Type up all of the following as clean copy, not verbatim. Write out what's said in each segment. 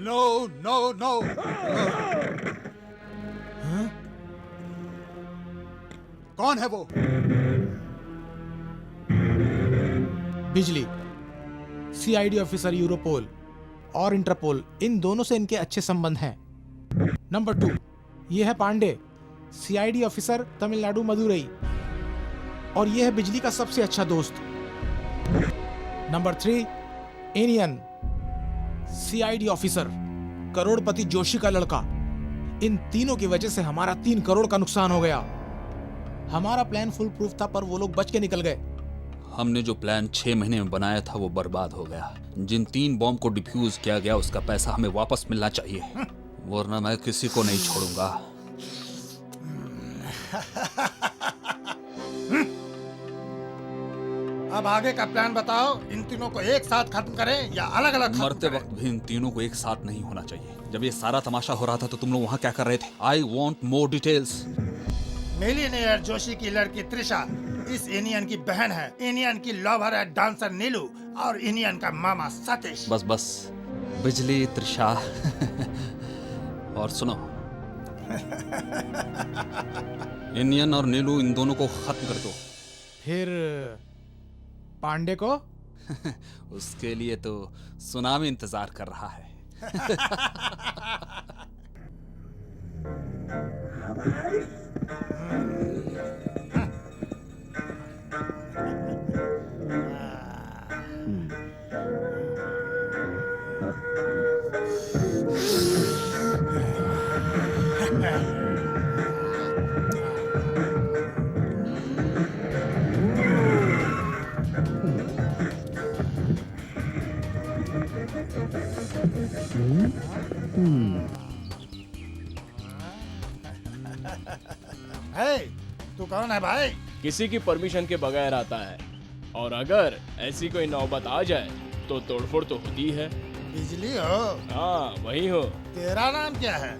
No no no. कौन है वो? बिजली, सीआईडी ऑफिसर यूरोपोल और इंटरपोल, इन दोनों से इनके अच्छे संबंध हैं। नंबर 2, ये है पांडे, सीआईडी ऑफिसर तमिलनाडु मदुरई, और ये है बिजली का सबसे अच्छा दोस्त। नंबर 3, एनियन, सीआईडी ऑफिसर, करोड़पति जोशी का लड़का। इन तीनों की वजह से हमारा 3 करोड़ का नुकसान हो गया। हमारा प्लान फुल प्रूफ था, पर वो लोग बच के निकल गए। हमने जो प्लान 6 महीने में बनाया था वो बर्बाद हो गया। जिन 3 बॉम्ब को डिफ्यूज किया गया उसका पैसा हमें वापस मिलना चाहिए, वरना मैं किसी को नहीं छोड़ूंगा। अब आगे का प्लान बताओ। इन तीनों को एक साथ खत्म करें या अलग अलग? मरते वक्त भी इन तीनों को एक साथ नहीं होना चाहिए। जब ये सारा तमाशा हो रहा था तो तुम लोग वहाँ क्या कर रहे थे? I want more details. Millionaire Joshi की लड़की त्रिशा इस एनियन की बहन है। एनियन की लवर है डांसर नीलू, और एनियन का मामा सतीश। बस बस, बिजली, त्रिशा और सुनो, एनियन और नीलू, इन दोनों को खत्म कर दो। फिर पांडे को? उसके लिए तो सुनामी इंतजार कर रहा है। हे, तू कौन है भाई? किसी की परमिशन के बगैर आता है, और अगर ऐसी कोई नौबत आ जाए तो तोड़फोड़ तो होती है। बिजली हो? हाँ, वही हो। तेरा नाम क्या है?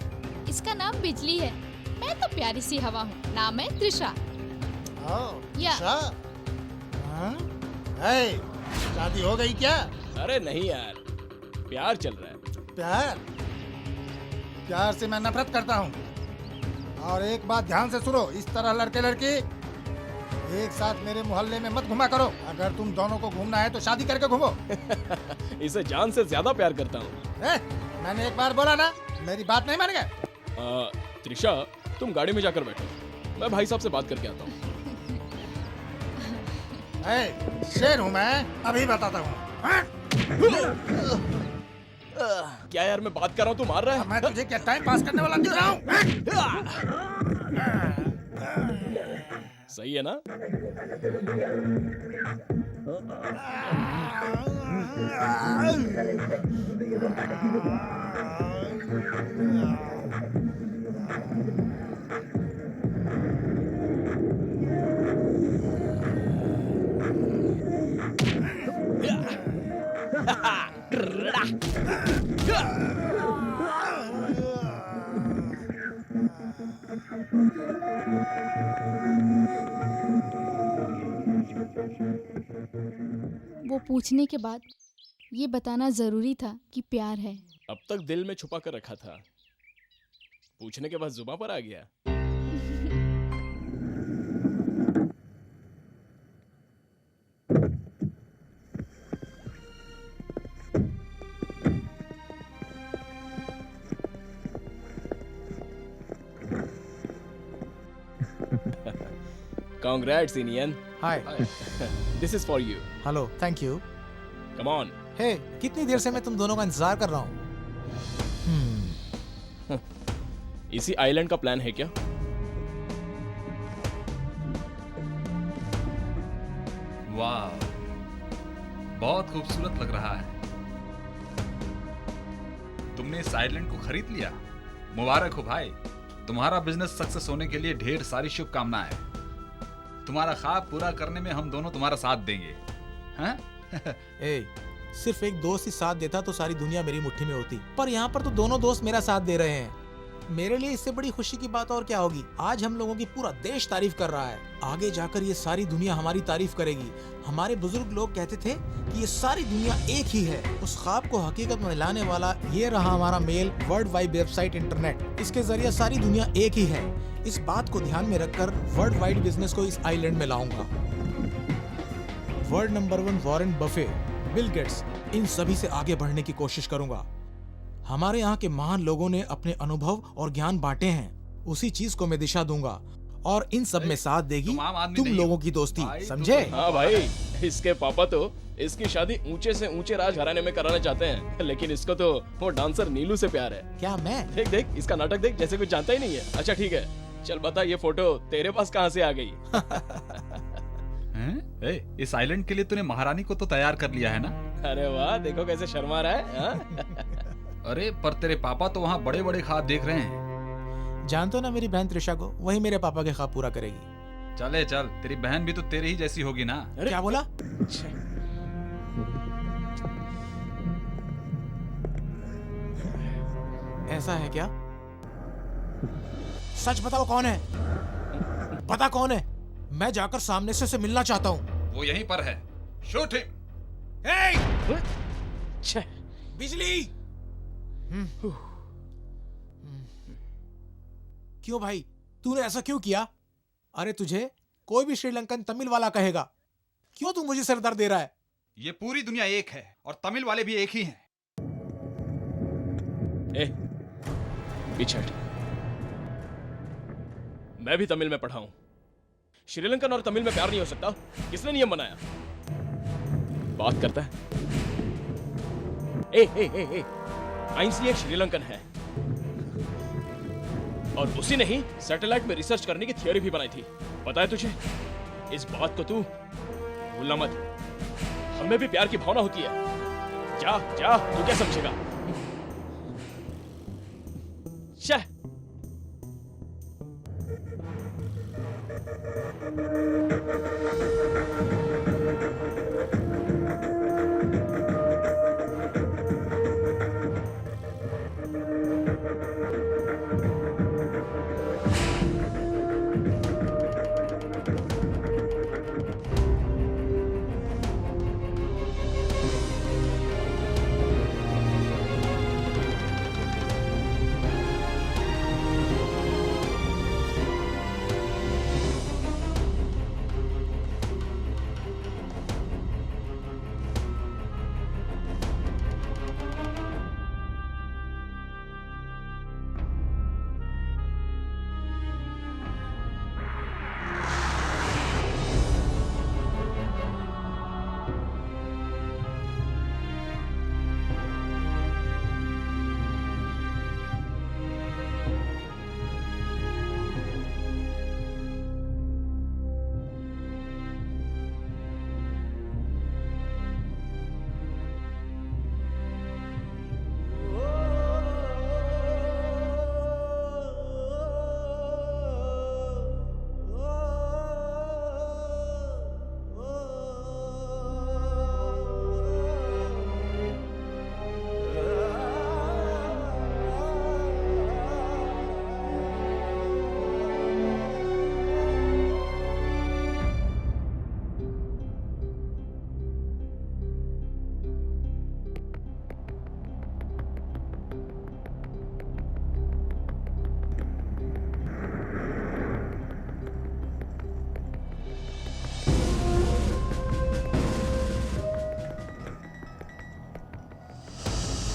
इसका नाम बिजली है। मैं तो प्यारी सी हवा हूँ। नाम है त्रिशा। या। त्रिशा? हाँ? हे, शादी हो गई क्या? अरे नहीं यार, प्यार चल रहा है। प्यार? प्यार से मैं नफरत करता हूँ। और एक बात ध्यान से सुनो, इस तरह लड़के लड़की एक साथ मेरे मोहल्ले में मत घुमा करो। अगर तुम दोनों को घूमना है तो शादी करके घूमो। इसे जान से ज्यादा प्यार करता हूँ। मैंने एक बार बोला ना, मेरी बात नहीं मान गए? त्रिशा, तुम गाड़ी में जाकर बैठो, मैं भाई साहब से बात करके आता हूँ। शेर हूँ मैं, अभी बताता हूँ। क्या यार, मैं बात कर रहा हूँ, तू मार रहा है? मैं तुझे क्या टाइम पास करने वाला दिख रहा हूँ? सही है ना? वो पूछने के बाद ये बताना जरूरी था कि प्यार है। अब तक दिल में छुपा कर रखा था, पूछने के बाद जुबान पर आ गया। Congrats, Inian. Hi. This is for you. Hello, thank you. Come on. हे, कितनी देर से मैं तुम दोनों का इंतजार कर रहा हूँ। इसी आइलैंड का प्लान है क्या? वाह, बहुत खूबसूरत लग रहा है। तुमने इस आइलैंड को खरीद लिया? मुबारक हो भाई, तुम्हारा बिजनेस सक्सेस होने के लिए ढेर सारी शुभकामनाएं। तुम्हारा ख्वाब पूरा करने में हम दोनों तुम्हारा साथ देंगे, हैं? सिर्फ एक दोस्त ही साथ देता तो सारी दुनिया मेरी मुट्ठी में होती, पर यहाँ पर तो दोनों दोस्त मेरा साथ दे रहे हैं। मेरे लिए इससे बड़ी खुशी की बात और क्या होगी। आज हम लोगों की पूरा देश तारीफ कर रहा है, आगे जाकर ये सारी दुनिया हमारी तारीफ करेगी। हमारे बुजुर्ग लोग कहते थे कि ये सारी दुनिया एक ही है। उस ख्वाब को हकीकत में लाने वाला ये रहा हमारा मेल वर्ल्ड वाइड वेबसाइट इंटरनेट। इसके जरिए सारी दुनिया एक ही है। इस बात को ध्यान में रखकर वर्ल्ड वाइड बिजनेस को इस आइलैंड में लाऊंगा। World number 1 Warren Buffett, Bill Gates, इन सभी से आगे बढ़ने की कोशिश करूंगा। हमारे यहाँ के महान लोगों ने अपने अनुभव और ज्ञान बांटे हैं, उसी चीज को मैं दिशा दूंगा और इन सब में साथ देगी तुम आम आदमी तुम नहीं लोगों हो। की दोस्ती, भाई, समझे? हाँ भाई, इसके पापा तो इसकी शादी ऊंचे से ऊंचे राजघराने में कराना चाहते हैं, लेकिन इसको तो वो डांसर नीलू से प्यार है। क्या मैं? देख देख इसका नाटक देख, जैसे कुछ जानता ही नहीं है। अच्छा ठीक है, चल बता ये फोटो तेरे पास कहाँ से आ गई? हैं? इस आइलैंड के लिए तूने महारानी को तो तैयार कर लिया है ना? अरे वाह, देखो कैसे शर्मा रहा है। हाँ? अरे पर तेरे पापा तो वहाँ बड़े बड़े ख्वाब देख रहे हैं। जानते हो ना मेरी बहन त्रिशा को, वही मेरे पापा के ख्वाब पूरा करेगी। चले चल, तेरी बहन भी तो तेरे ही जैसी होगी ना। अरे क्या बोला? ऐसा है क्या? सच बताओ कौन है? पता कौन है? मैं जाकर सामने से उसे मिलना चाहता हूँ। वो यहीं पर है, शूट हिम। छे, बिजली! क्यों भाई, तूने ऐसा क्यों किया? अरे तुझे कोई भी श्रीलंकन तमिल वाला कहेगा, क्यों तू मुझे सर दर्द दे रहा है? ये पूरी दुनिया एक है और तमिल वाले भी एक ही हैं। ए, पीछे हट। मैं भी तमिल में पढ़ा हूं। श्रीलंकन और तमिल में प्यार नहीं हो सकता। किसने नियम बनाया? बात करता है। ए, आइंस्टीन एक श्रीलंकन है और उसी ने ही सैटेलाइट में रिसर्च करने की थियोरी भी बनाई थी। पता है तुझे? इस बात को तू भूलना मत। हमें भी प्यार की भावना होती है। जा जा, तू क्या समझेगा? शह।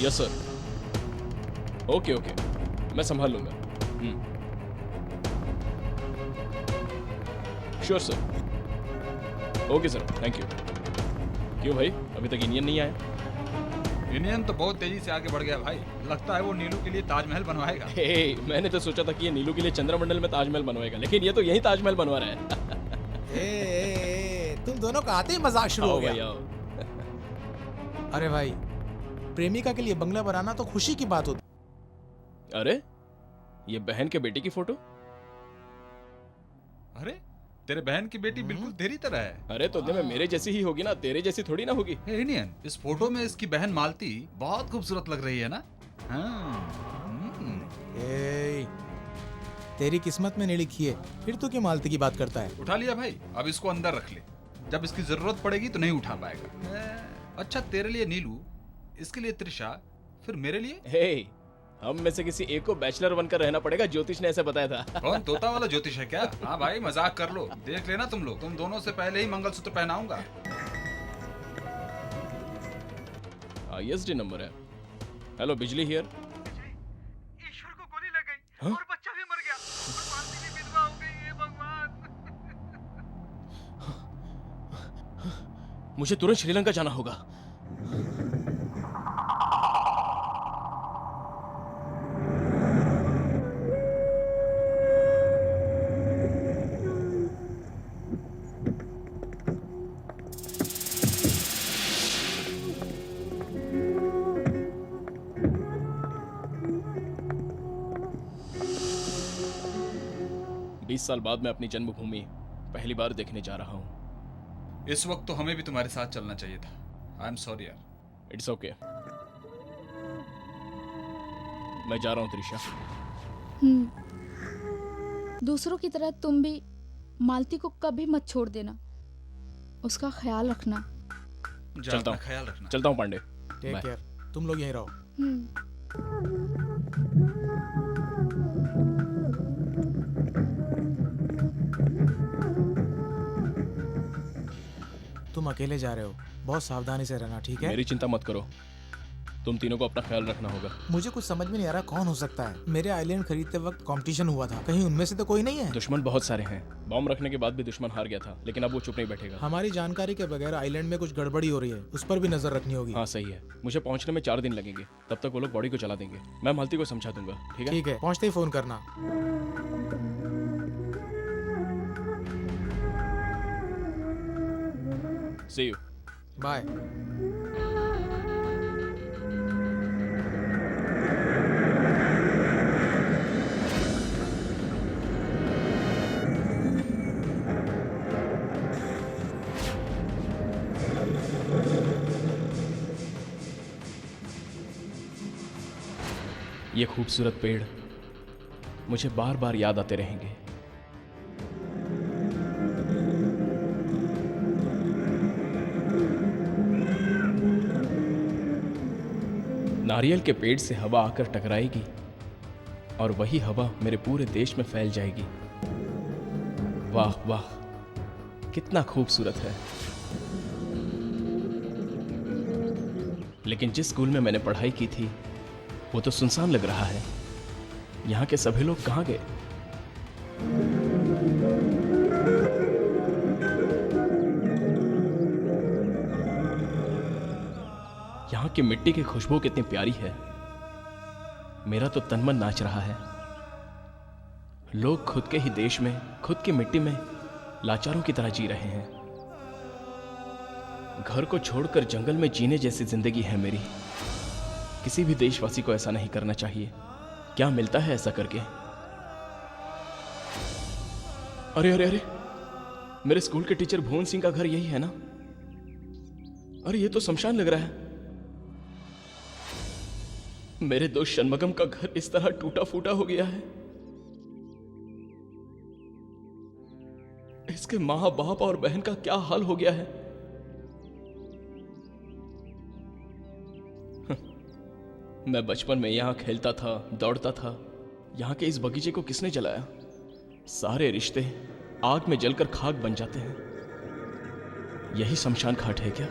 Yes sir. ओके ओके, मैं संभाल लूंगा। Sure sir. Okay sir, thank you. क्यों भाई, अभी तक इंडियन नहीं आया? इंडियन तो बहुत तेजी से आगे बढ़ गया भाई। लगता है वो नीलू के लिए ताजमहल बनवाएगा। हे, मैंने तो सोचा था कि ये नीलू के लिए चंद्रमंडल में ताजमहल बनवाएगा, लेकिन ये तो यही ताजमहल बनवा रहा है। तुम दोनों का आते ही मजाक शुरू हो आओ भाई गया। आओ। अरे भाई, प्रेमिका के लिए बंगला बनाना तो खुशी की बात होती। अरे, ये बहन के बेटे की फोटो। अरे तेरे बहन की बेटी बिल्कुल तेरी तरह है। अरे तो में मेरे जैसी ही होगी ना, तेरे जैसी थोड़ी ना होगी। हे इंडियन, इस फोटो में इसकी बहन मालती बहुत खूबसूरत लग रही है ना? हाँ। ए, तेरी किस्मत में नहीं लिखी है, फिर तू क्यों मालती की बात करता है? उठा लिया भाई, अब इसको अंदर रख ले, जब इसकी जरूरत पड़ेगी तो नहीं उठा पाएगा। अच्छा तेरे लिए नीलू, इसके लिए त्रिशा, फिर मेरे लिए? हे, हम में से किसी एक को बैचलर बनकर रहना पड़ेगा, ज्योतिष ने ऐसे बताया था। कौन तोता वाला ज्योतिष है क्या? हाँ भाई मजाक कर लो, देख लेना तुम लोग, तुम दोनों से पहले ही मंगलसूत्र पहनाऊंगा। आईएसडी नंबर है। हेलो, बिजली हियर। ईश्वर को गोली लग गई हाँ? और बच्चा भी मर गया और मालती भी विधवा हो गई है। भगवान, मुझे तुरंत श्रीलंका जाना होगा। साल बाद मैं अपनी जन्मभूमि पहली बार देखने जा रहा हूं। इस वक्त तो हमें भी तुम्हारे साथ चलना चाहिए था। आई एम सॉरी यार। It's okay. मैं जा रहा हूं त्रिशा। दूसरों की तरह तुम भी मालती को कभी मत छोड़ देना, उसका ख्याल रखना। चलता हूँ, ख्याल रखना। चलता हूँ पांडे। टेक केयर, तुम लोग यहीं रहो। तुम अकेले जा रहे हो, बहुत सावधानी से रहना, ठीक है? मेरी चिंता मत करो, तुम तीनों को अपना ख्याल रखना होगा। मुझे कुछ समझ में नहीं आ रहा कौन हो सकता है। मेरे आइलैंड खरीदते वक्त कंपटीशन हुआ था, कहीं उनमें से तो कोई नहीं है? दुश्मन बहुत सारे हैं। बॉम्ब रखने के बाद भी दुश्मन हार गया था, लेकिन अब वो चुप नहीं बैठेगा। हमारी जानकारी के बगैर आइलैंड में कुछ गड़बड़ी हो रही है, उस पर भी नजर रखनी होगी। हाँ सही है, मुझे पहुंचने में 4 दिन लगेंगे, तब तक वो लोग बॉडी को चला देंगे। मैं मालती को समझा दूंगा, ठीक है? ठीक है, पहुंचते ही फोन करना। सी यू। बाय। ये खूबसूरत पेड़ मुझे बार बार याद आते रहेंगे। नारियल के पेड़ से हवा आकर टकराएगी और वही हवा मेरे पूरे देश में फैल जाएगी। वाह वाह, कितना खूबसूरत है। लेकिन जिस स्कूल में मैंने पढ़ाई की थी वो तो सुनसान लग रहा है। यहाँ के सभी लोग कहाँ गए? यहाँ की मिट्टी की खुशबू कितनी प्यारी है। मेरा तो तन मन नाच रहा है। लोग खुद के ही देश में, खुद की मिट्टी में लाचारों की तरह जी रहे हैं। घर को छोड़कर जंगल में जीने जैसी जिंदगी है मेरी। किसी भी देशवासी को ऐसा नहीं करना चाहिए। क्या मिलता है ऐसा करके? अरे अरे अरे, मेरे स्कूल के टीचर भुवन सिंह का घर यही है ना? अरे ये तो शमशान लग रहा है। मेरे दोस्त षणमगम का घर इस तरह टूटा फूटा हो गया है। इसके माँ बाप और बहन का क्या हाल हो गया है। मैं बचपन में यहाँ खेलता था, दौड़ता था। यहाँ के इस बगीचे को किसने जलाया? सारे रिश्ते आग में जलकर खाक बन जाते हैं। यही शमशान घाट है क्या?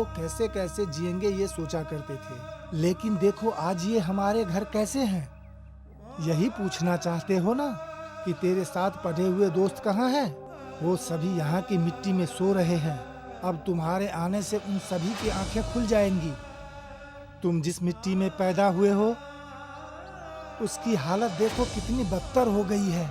लोग कैसे कैसे जिएंगे ये सोचा करते थे, लेकिन देखो आज ये हमारे घर कैसे हैं। यही पूछना चाहते हो ना कि तेरे साथ पढ़े हुए दोस्त कहाँ हैं? वो सभी यहाँ की मिट्टी में सो रहे हैं। अब तुम्हारे आने से उन सभी की आंखें खुल जाएंगी। तुम जिस मिट्टी में पैदा हुए हो उसकी हालत देखो कितनी बदतर हो गई है।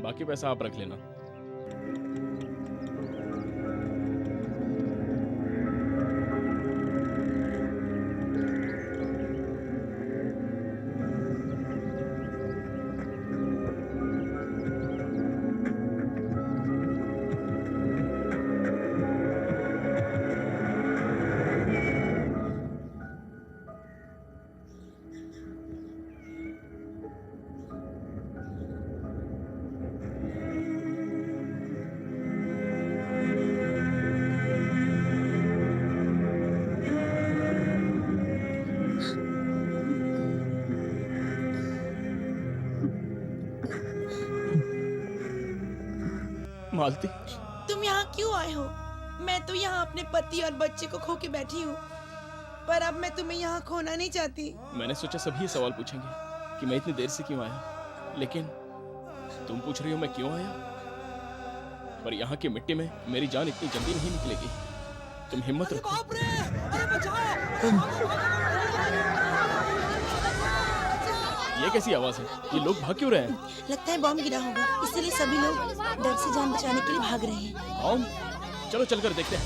बाकी पैसा आप रख लेना। मालती, तुम यहाँ क्यों आए हो? मैं तो यहाँ अपने पति और बच्चे को खो के बैठी हूँ, पर अब मैं तुम्हें यहाँ खोना नहीं चाहती। मैंने सोचा सभी ये सवाल पूछेंगे कि मैं इतनी देर से क्यों आया, लेकिन तुम पूछ रही हो मैं क्यों आया। पर यहाँ की मिट्टी में मेरी जान इतनी जल्दी नहीं निकलेगी। तुम हिम्मत रखो। ये कैसी आवाज है? ये लोग भाग क्यों रहे हैं? लगता है बॉम्ब गिरा होगा, इसलिए सभी लोग डर से जान बचाने के लिए भाग रहे हैं। बॉम्ब? चलो चलकर देखते हैं।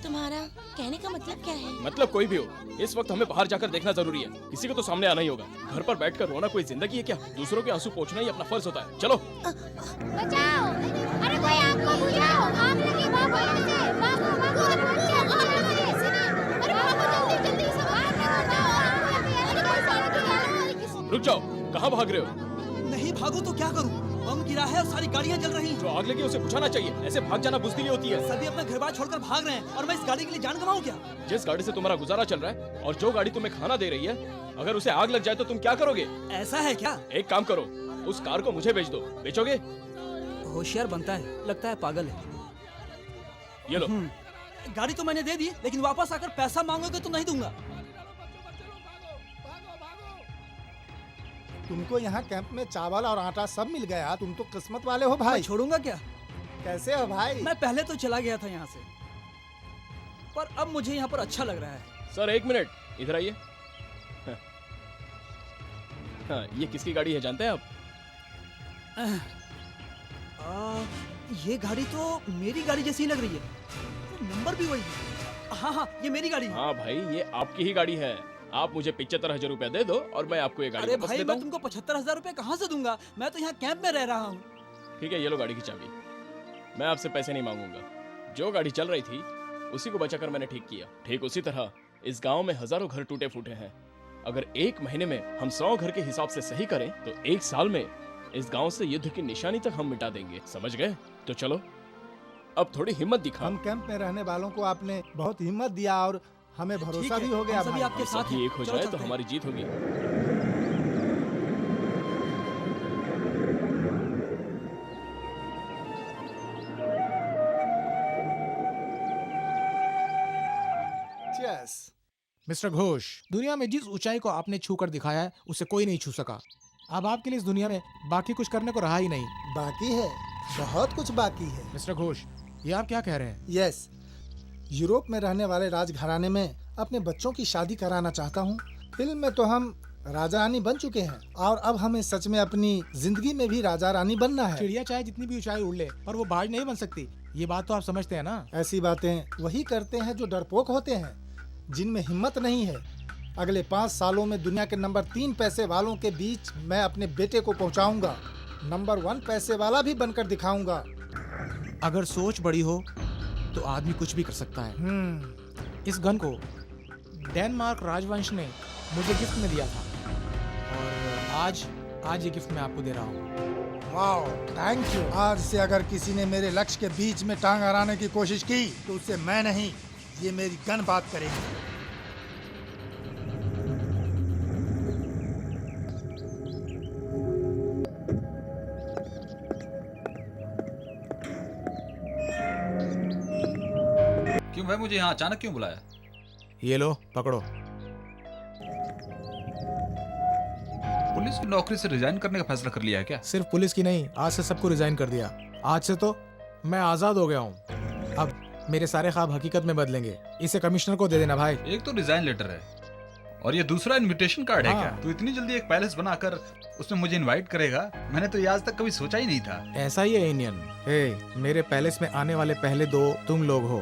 तुम्हारा कहने का मतलब क्या है? मतलब कोई भी हो, इस वक्त हमें बाहर जाकर देखना जरूरी है। किसी को तो सामने आना ही होगा। घर पर बैठकर रोना कोई जिंदगी है क्या? दूसरों के आंसू पोंछना ही अपना फर्ज होता है। चलो। बचाओ! अरे कोई आपको बुझाओ! आग लगी, भागो यहाँ से! भागो, भागो! अरे बच्चे, आग लगी! अरे भागो जल्दी, जल्दी सब आग लगाओ! आग लगी! अरे कोई सड़क रुक जाओ, कहाँ भाग रहे हो? नहीं भागू तो क्या करूं? बम गिरा है और सारी गाड़ियां जल रही हैं। जो आग लगी उसे बुझाना चाहिए। ऐसे भाग जाना बुज़दिली होती है। सभी अपना घर बार छोड़कर भाग रहे हैं और मैं इस गाड़ी के लिए जान गंवाऊं क्या? जिस गाड़ी से तुम्हारा गुजारा चल रहा है और जो गाड़ी तुम्हें खाना दे रही है, अगर उसे आग लग जाए तो तुम क्या करोगे? ऐसा है क्या? एक काम करो, उस कार को मुझे बेच दो। बेचोगे? होशियार बनता है, लगता है पागल है। ये लो। गाड़ी तो मैंने दे दी, लेकिन वापस आकर पैसा मांगोगे तो नहीं दूंगा। तुमको यहाँ कैंप में चावल और आटा सब मिल गया। तुम तो किस्मत वाले हो भाई। मैं छोड़ूंगा क्या? कैसे हो भाई? मैं पहले तो चला गया था यहाँ से, पर अब मुझे यहाँ पर अच्छा लग रहा है। सर एक मिनट, इधर आइए। हाँ, ये किसकी गाड़ी है जानते हैं आप? ये गाड़ी तो मेरी गाड़ी जैसी ही लग रही है। नंबर भी वही है। हाँ हाँ, ये मेरी गाड़ी है। हाँ भाई, ये आपकी ही गाड़ी है। आप मुझे 75,000 रुपया दे दो और मैं आपको ये गाड़ी अरे वापस भाई, देता मैं हूँ। तुमको 75,000 रुपए कहाँ से दूंगा? मैं तो यहाँ कैंप में रह रहा हूँ। ठीक है, ये लो गाड़ी की चाबी। मैं आपसे पैसे नहीं मांगूंगा। जो गाड़ी चल रही थी उसी को बचाकर मैंने ठीक किया। ठीक उसी तरह इस गांव में हजारों घर टूटे फूटे हैं। अगर एक महीने में हम 100 घर के हिसाब से सही करें तो एक साल में इस गांव से युद्ध की निशानी तक हम मिटा देंगे। समझ गए? तो चलो अब थोड़ी हिम्मत दिखा। हम कैंप में रहने वालों को आपने बहुत हिम्मत दिया और हमें भरोसा भी हो गया। हम सभी भाई। आपके साथ सभी हैं। एक हो चलो जाए तो चलते हैं। हमारी जीत होगी। Cheers. मिस्टर घोष, दुनिया में जिस ऊंचाई को आपने छू कर दिखाया है उसे कोई नहीं छू सका। अब आपके लिए इस दुनिया में बाकी कुछ करने को रहा ही नहीं। बाकी है, बहुत कुछ बाकी है। मिस्टर घोष, ये आप क्या कह रहे हैं? यस, यूरोप में रहने वाले राजघराने में अपने बच्चों की शादी कराना चाहता हूँ। फिल्म में तो हम राजा रानी बन चुके हैं और अब हमें सच में अपनी जिंदगी में भी राजा रानी बनना है। चिड़िया चाहे जितनी भी ऊंचाई उड़ ले पर वो बाज नहीं बन सकती। ये बात तो आप समझते हैं ना? ऐसी बातें वही करते हैं जो डरपोक होते हैं, जिनमें हिम्मत नहीं है। अगले 5 सालों में दुनिया के नंबर 3 पैसे वालों के बीच मैं अपने बेटे को पहुंचाऊंगा। नंबर 1 पैसे वाला भी बनकर दिखाऊंगा। अगर सोच बड़ी हो तो आदमी कुछ भी कर सकता है। इस गन को डेनमार्क राजवंश ने मुझे गिफ्ट में दिया था और आज ये गिफ्ट मैं आपको दे रहा हूँ। Wow, thank you. आज से अगर किसी ने मेरे लक्ष्य के बीच में टांग अड़ाने की कोशिश की तो उससे मैं नहीं, ये मेरी गन बात करेगी। क्यों भाई, मुझे यहाँ अचानक क्यों बुलाया? ये लो पकड़ो। पुलिस की नौकरी से रिजाइन करने का फैसला कर लिया है क्या? सिर्फ पुलिस की नहीं, आज से सबको रिजाइन कर दिया। आज से तो मैं आजाद हो गया हूँ। अब मेरे सारे ख्वाब हकीकत में बदलेंगे। इसे कमिश्नर को दे देना भाई। एक तो रिजाइन लेटर है और ये दूसरा इनविटेशन कार्ड है हाँ। क्या? तो इतनी जल्दी एक पैलेस बनाकर उसमें मुझे इनवाइट करेगा? मैंने तो ये आज तक कभी सोचा ही नहीं था। ऐसा ही है इंडियन। हे, मेरे पैलेस में आने वाले पहले दो तुम लोग हो,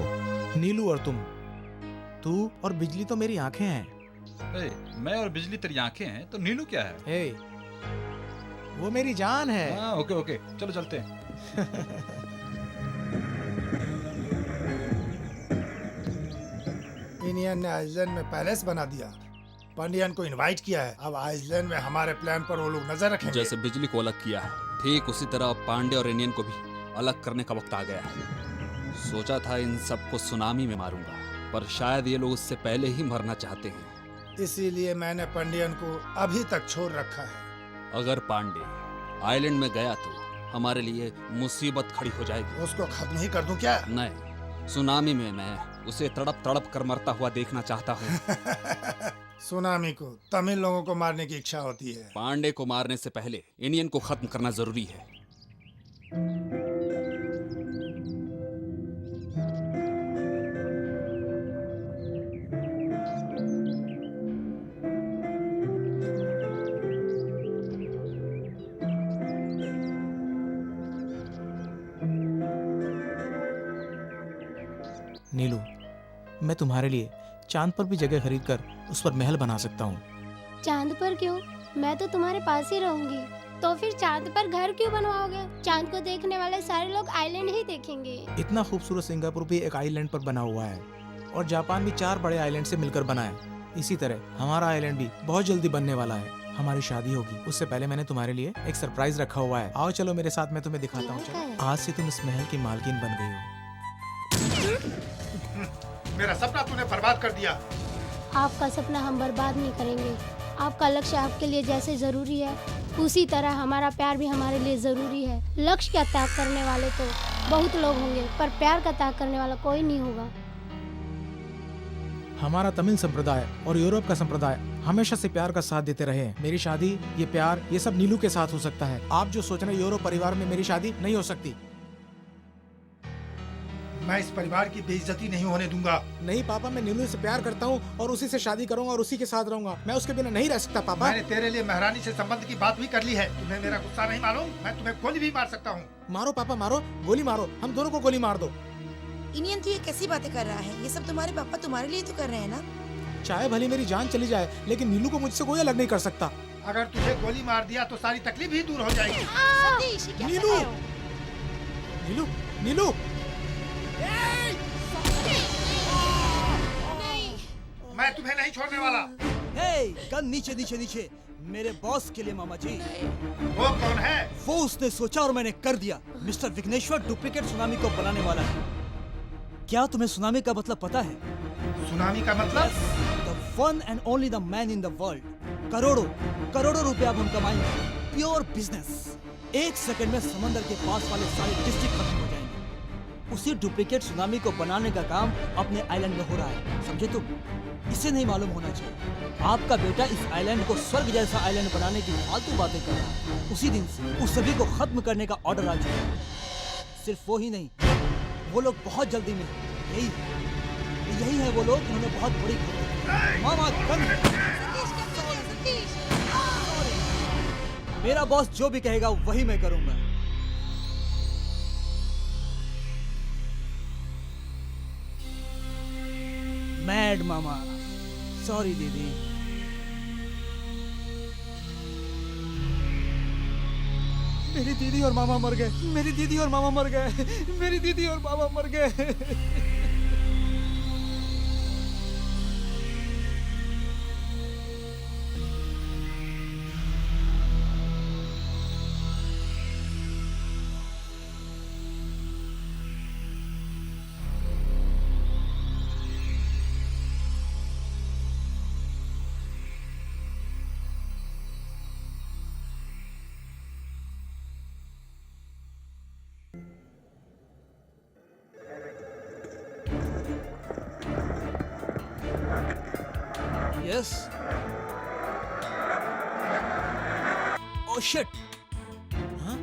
नीलू और तुम। तू और बिजली तो मेरी आंखें हैं। ए, मैं और बिजली तेरी आंखें हैं, तो नीलू क्या है? हे, वो मेरी जान है। हाँ, ओके ओके, चलो चलते हैं। इंडियन ने आइसलैंड में पैलेस बना दिया, पंडियन को इनवाइट किया है। अब आइसलैंड में हमारे प्लान पर वो लोग नजर रखेंगे। जैसे बिजली को अलग किया है, ठीक उसी तरह अब पांडे और इंडियन को भी अलग करने का वक्त आ गया है। सोचा था इन सबको सुनामी में मारूंगा, पर शायद ये लोग उससे पहले ही मरना चाहते हैं। इसीलिए मैंने पंडियन को अभी तक छोड़ रखा है। अगर पांडे आइलैंड में गया तो हमारे लिए मुसीबत खड़ी हो जाएगी। उसको खत्म ही कर दूं क्या? नहीं, सुनामी में मैं उसे तड़प तड़प कर मरता हुआ देखना चाहता हूँ। सुनामी को तमिल लोगों को मारने की इच्छा होती है। पांडे को मारने से पहले इंडियन को खत्म करना जरूरी है। नीलू, मैं तुम्हारे लिए चांद पर भी जगह खरीद कर उस पर महल बना सकता हूँ। चांद पर क्यों? मैं तो तुम्हारे पास ही रहूंगी। तो फिर चांद पर घर क्यों बनवाओगे? चांद को देखने वाले सारे लोग आइलैंड ही देखेंगे। इतना खूबसूरत सिंगापुर भी एक आइलैंड पर बना हुआ है और जापान भी 4 बड़े आइलैंड से मिलकर बना है। इसी तरह हमारा आइलैंड भी बहुत जल्दी बनने वाला है। हमारी शादी होगी, उससे पहले मैंने तुम्हारे लिए एक सरप्राइज रखा हुआ है। आओ चलो मेरे साथ, मैं तुम्हें दिखाता हूँ। चलो, आज से तुम इस महल की मालकिन बन गई हो। मेरा सपना तूने बर्बाद कर दिया। आपका सपना हम बर्बाद नहीं करेंगे। आपका लक्ष्य आपके लिए जैसे जरूरी है, उसी तरह हमारा प्यार भी हमारे लिए जरूरी है। लक्ष्य का त्याग करने वाले तो बहुत लोग होंगे, पर प्यार का त्याग करने वाला कोई नहीं होगा। हमारा तमिल संप्रदाय और यूरोप का संप्रदाय हमेशा से प्यार का साथ देते रहे हैं। मेरी शादी, ये प्यार, ये सब नीलू के साथ हो सकता है। आप जो सोच रहे हैं यूरोप परिवार में मेरी शादी नहीं हो सकती। मैं इस परिवार की बेइज्जती नहीं होने दूंगा। नहीं पापा, मैं नीलू से प्यार करता हूँ और उसी से शादी करूंगा और उसी के साथ रहूंगा। मैं उसके बिना नहीं रह सकता पापा। मैंने तेरे लिए महारानी से संबंध की बात भी कर ली है। तुम्हें मेरा गुस्सा नहीं मालूम? मैं तुम्हें गोली भी मार सकता हूँ। मारो पापा, मारो, गोली मारो, हम दोनों को गोली मार दो। इंडियन तो ये कैसी बातें कर रहा है? ये सब तुम्हारे पापा तुम्हारे लिए तो कर रहे हैं ना। चाहे भले मेरी जान चली जाए, लेकिन नीलू को मुझसे कोई अलग नहीं कर सकता। अगर तुझे गोली मार दिया तो सारी तकलीफ ही दूर हो जाएगी। सतीश, ये क्या कर नीलू! रहे हो? नीलू, नीलू! मैं तुम्हें नहीं छोड़ने वाला। हे, गन नीचे नीचे नीचे। मेरे बॉस के लिए मामा जी। वो कौन है? वो उसने सोचा और मैंने कर दिया। मिस्टर विघ्नेश्वर डुप्लीकेट सुनामी को बनाने वाला है। क्या तुम्हें सुनामी का मतलब पता है? सुनामी का मतलब? The one and only the man in the world। करोड़ों करोड़ों रुपए अब हम कमाएंगे। Pure business. 1 सेकंड में समंदर के पास वाले सारे डिस्ट्रिक्ट खत्म हो जाएंगे। उसी डुप्लीकेट सुनामी को बनाने का काम अपने आइलैंड में हो रहा है, समझे तुम? इसे नहीं मालूम होना चाहिए। आपका बेटा इस आइलैंड को स्वर्ग जैसा आइलैंड बनाने की फालतू बातें कर रहा है। उसी दिन से उस सभी को खत्म करने का ऑर्डर आ चुका है। सिर्फ वो ही नहीं, वो लोग बहुत जल्दी में यही है वो लोग, इन्होंने बहुत बड़ी मामा मेरा बॉस जो भी कहेगा वही मैं करूंगा। मैड मामा, सॉरी दीदी। मेरी दीदी और मामा मर गए, मेरी दीदी और मामा मर गए, मेरी दीदी और मामा मर गए। Yes. Oh shit. Huh?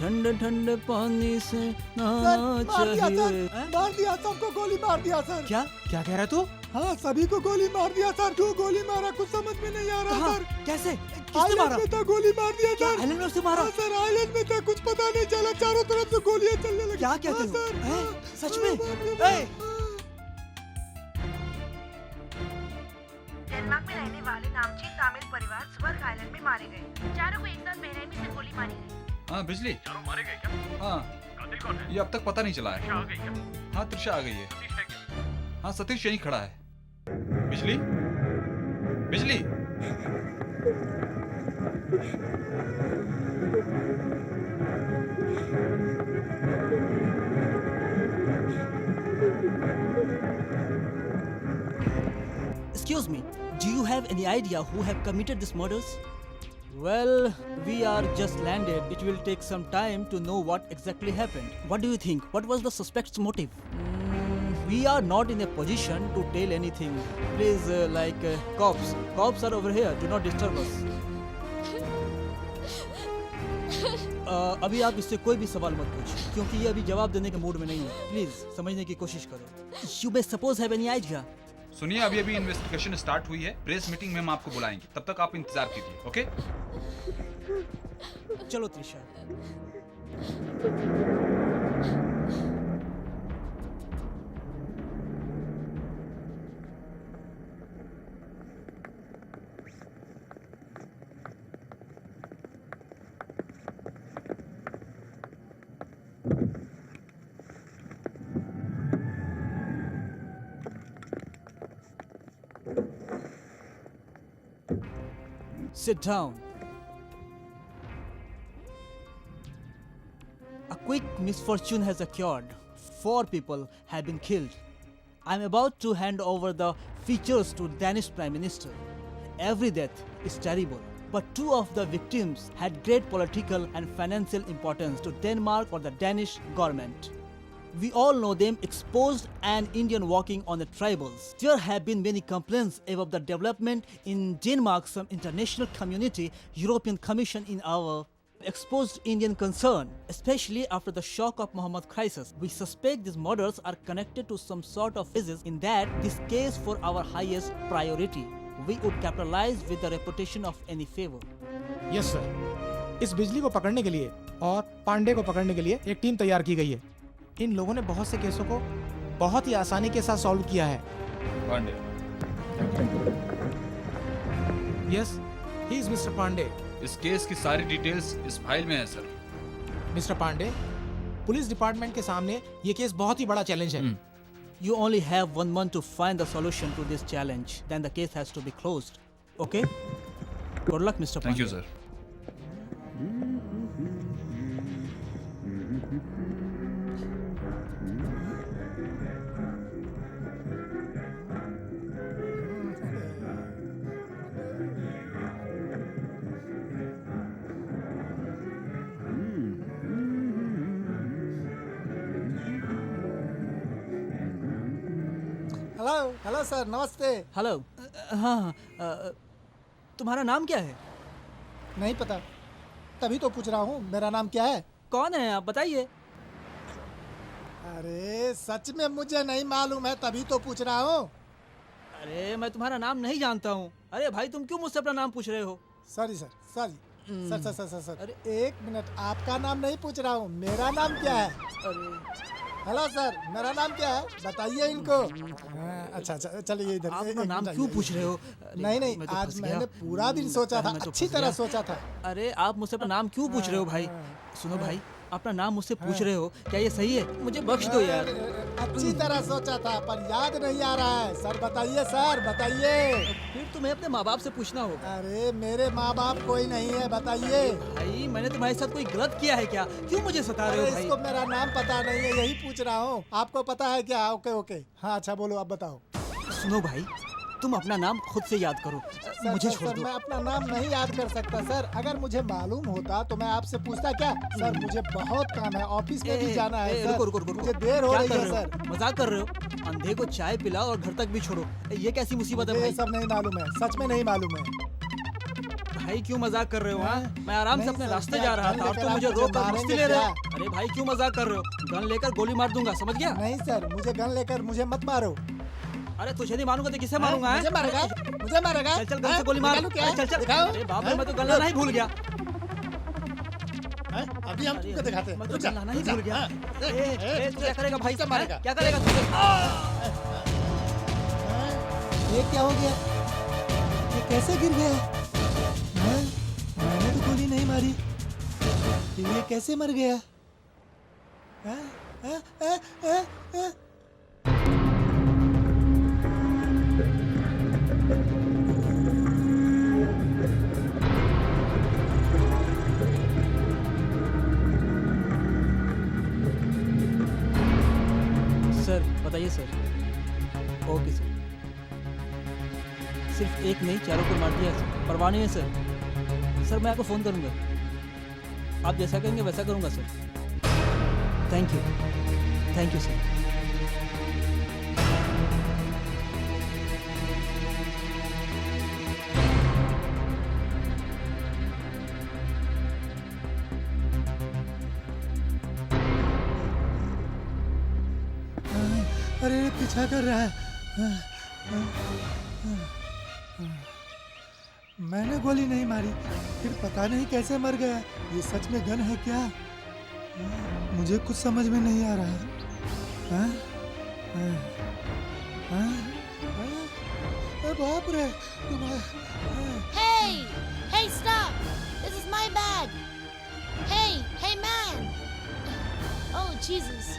ठंडे ठंडे पानी से नहाना चाहिए। मार दिया, सबको गोली मार दिया सर। क्या क्या कह रहा तू? हाँ, सभी को गोली मार दिया सर। क्यों गोली मारा कुछ समझ में नहीं आ रहा कहाँ? सर। कैसे? किसने आइलैंड मारा? में था, गोली मार दिया क्या सर। आइलैंड में से मारा? हाँ सर, आइलैंड में था, कुछ पता नहीं चला, चारों तरफ से गोलियां चलने लगी। क्या कहते हाँ, हो? सर। हैं? हाँ, सच हाँ, में? बाप रे बाप। ए! डेनमार्क में रहने वाले नामचीन तामिल परिवार स्वर्ग आइलैंड में मारे गए। चारों को एक साथ बेरहमी से गोली मारी गई। हाँ बिजली, चारों मारे गए क्या? हाँ कातिल कौन है? ये अब तक पता नहीं चला त्रिशा है। आ गई क्या? हाँ त्रिशा आ गई है। सतीश है क्या? हाँ सतीश यहीं खड़ा है। बिजली, बिजली। Excuse me, do you have any idea who have committed these murders? Well, we are just landed. It will take some time to know what exactly happened. What do you think? What was the suspect's motive? We are not in a position to tell anything. Please, cops. Cops are over here. Do not disturb us. अभी आप इससे कोई भी सवाल मत पूछिए क्योंकि ये अभी जवाब देने के मूड में नहीं है। प्लीज समझने की कोशिश करो। You may suppose have any idea? सुनिए, अभी अभी इन्वेस्टिगेशन स्टार्ट हुई है। प्रेस मीटिंग में हम आपको बुलाएंगे, तब तक आप इंतजार कीजिए। ओके? चलो Trisha. Sit down. A quick misfortune has occurred. 4 people have been killed. I'm about to hand over the features to Danish Prime Minister. Every death is terrible, but 2 of the victims had great political and financial importance to Denmark or the Danish government. We all know them, exposed an Indian walking on the tribals. There have been many complaints about the development in Denmark. Some international community, European Commission in our exposed Indian concern, especially after the shock of Muhammad crisis. We suspect these murders are connected to some sort of physics in that this case for our highest priority. We would capitalize with the reputation of any favor. Yes sir. इस बिजली को पकड़ने के लिए और पांडे को पकड़ने के लिए एक टीम तैयार की गई है। इन लोगों ने बहुत से केसों को बहुत ही आसानी के साथ सॉल्व किया है। Pandey. Yes, he is mister Pandey. इस केस की सारी डिटेल्स इस फाइल में है sir. Mister Pandey, police department के सामने ये केस बहुत ही बड़ा चैलेंज है। You only have 1 month to find the solution to this challenge. Then the case has to be closed. Okay? Good luck, Mr. Thank Pandey. You sir. Hello hello sir, नमस्ते। Hello. हाँ, तुम्हारा नाम क्या है? नहीं पता, तभी तो पूछ रहा हूँ मेरा नाम क्या है। कौन है आप बताइए। अरे सच में मुझे नहीं मालूम है, तभी तो पूछ रहा हूँ। अरे मैं तुम्हारा नाम नहीं जानता हूँ। अरे भाई तुम क्यों मुझसे अपना नाम पूछ रहे हो? Sorry sir, sorry. Sir sir sir sir sir अरे एक मिनट, आपका नाम नहीं पूछ रहा हूँ, मेरा नाम क्या है? अरे हेलो सर, मेरा नाम क्या है बताइए इनको। अच्छा अच्छा चलिए इधर। आप एक अपना नाम मिनट क्यों आइए। पूछ रहे हो? नहीं नहीं, मैं तो आज फंस गया। मैंने पूरा दिन सोचा था, मैं तो अच्छी फंस तरह गया। सोचा था। अरे आप मुझसे अपना नाम क्यों पूछ रहे हो भाई? सुनो भाई, अपना नाम मुझसे पूछ रहे हो, क्या ये सही है? मुझे बख्श दो यार। अच्छी तरह सोचा था पर याद नहीं आ रहा है। सर बताइए, सर बताइए। फिर तुम्हें अपने माँ बाप से पूछना होगा। अरे मेरे माँ बाप कोई नहीं है, बताइए। भाई मैंने तुम्हारे साथ कोई गलत किया है क्या? क्यों मुझे सता रहे अरे हो भाई? इसको मेरा नाम पता नहीं है, यही पूछ रहा हूँ। आपको पता है क्या? ओके ओके, हाँ अच्छा बोलो, आप बताओ। सुनो भाई, तुम अपना नाम खुद से याद करो, सर, मुझे सर, छोड़ सर, दो। मैं अपना नाम नहीं याद कर सकता सर। अगर मुझे मालूम होता तो मैं आपसे पूछता क्या? सर मुझे बहुत काम है, ऑफिस में भी जाना है सर। रुको रुको रुको, मुझे देर हो क्या रही कर है रहे हो? सर। मजाक कर रहे हो? अंधे को चाय पिलाओ और घर तक भी छोड़ो, ये कैसी मुसीबत है मुझे ये भाई? सब नहीं मालूम है, सच में नहीं मालूम है। भाई क्यों मजाक कर रहे हो? हाँ, मैं आराम से नहीं अपने सर, रास्ते क्या जा रहा गन था और लेकर तुम आप मुझे मुझे रोक कर मारेंगे मस्ती ले रहे हो। क्या? अरे भाई क्यों मजाक कर रहे हो? गन लेकर गोली मार दूंगा, समझ गया? नहीं सर, मुझे गन लेकर मुझे मत मारो। अरे तुझे नहीं मारूंगा तो किसे मारूंगा? मुझे मारेगा? मुझे मारेगा? चल चल गन से गोली मार। निकालूं क्या? अरे चल चल। दिखाओ। अरे बाप रे, मैं तो गन लाना ही भूल गया। अभी हम तुमको दिखाते हैं। मैं तो रुक जा, गन लाना ही रुक जा। भूल गया। हाँ। तू क्या करेगा भाई? किससे मारेगा? क्या करेगा तू? ये क्या हो गया? ये कैसे गिर गया? हाँ? मैंने तो गोली नहीं मारी, ये कैसे मर गया? हाँ? हाँ? हाँ? हाँ? हाँ? सर बताइए सर। Okay sir. सिर्फ एक नहीं, चारों को मार दिया सर। परवाह नहीं है सर। सर मैं आपको फ़ोन करूंगा, आप जैसा कहेंगे वैसा करूंगा सर। Thank you sir. अरे पीछा कर रहा है। मैंने गोली नहीं मारी, फिर पता नहीं कैसे मर गया। ये सच में गन है क्या? मुझे कुछ समझ में नहीं आ रहा है। बाप रे, Hey! Hey, stop! This is my bag! Hey! Hey, man! Oh, Jesus.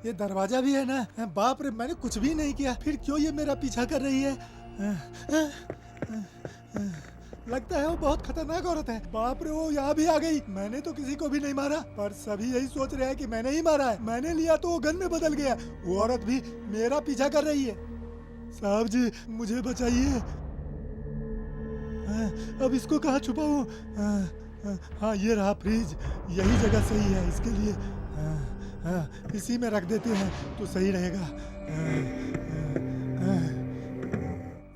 ये दरवाजा भी है ना? बाप रे, मैंने कुछ भी नहीं किया, फिर क्यों ये मेरा पीछा कर रही है? लगता है वो बहुत खतरनाक औरत है। बाप रे, वो यहाँ भी आ गई। मैंने तो किसी को भी नहीं मारा, पर सभी यही सोच रहे हैं कि मैंने ही मारा है। मैंने लिया तो वो गन में बदल गया। वो औरत भी मेरा पीछा कर रही है। साहब जी मुझे बचाइए। अब इसको कहाँ छुपाऊं? हाँ ये रहा फ्रिज, यही जगह सही है इसके लिए। इसी में रख देते हैं तो सही रहेगा।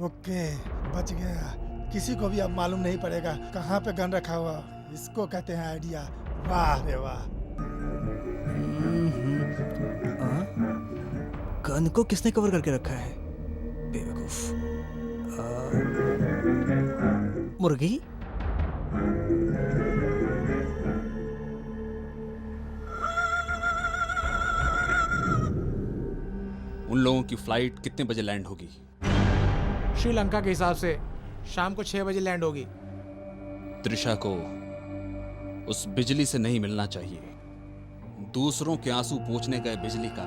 ओके, बच गया। किसी को भी अब मालूम नहीं पड़ेगा कहाँ पे गन रखा हुआ। इसको कहते हैं आइडिया। वाह रे वाह। गन को किसने कवर करके रखा है? बेवकूफ। मुर्गी? उन लोगों की फ्लाइट कितने बजे लैंड होगी? श्रीलंका के हिसाब से शाम को 6 बजे लैंड होगी। त्रिशा को उस बिजली से नहीं मिलना चाहिए। दूसरों के आंसू पोंछने गए बिजली का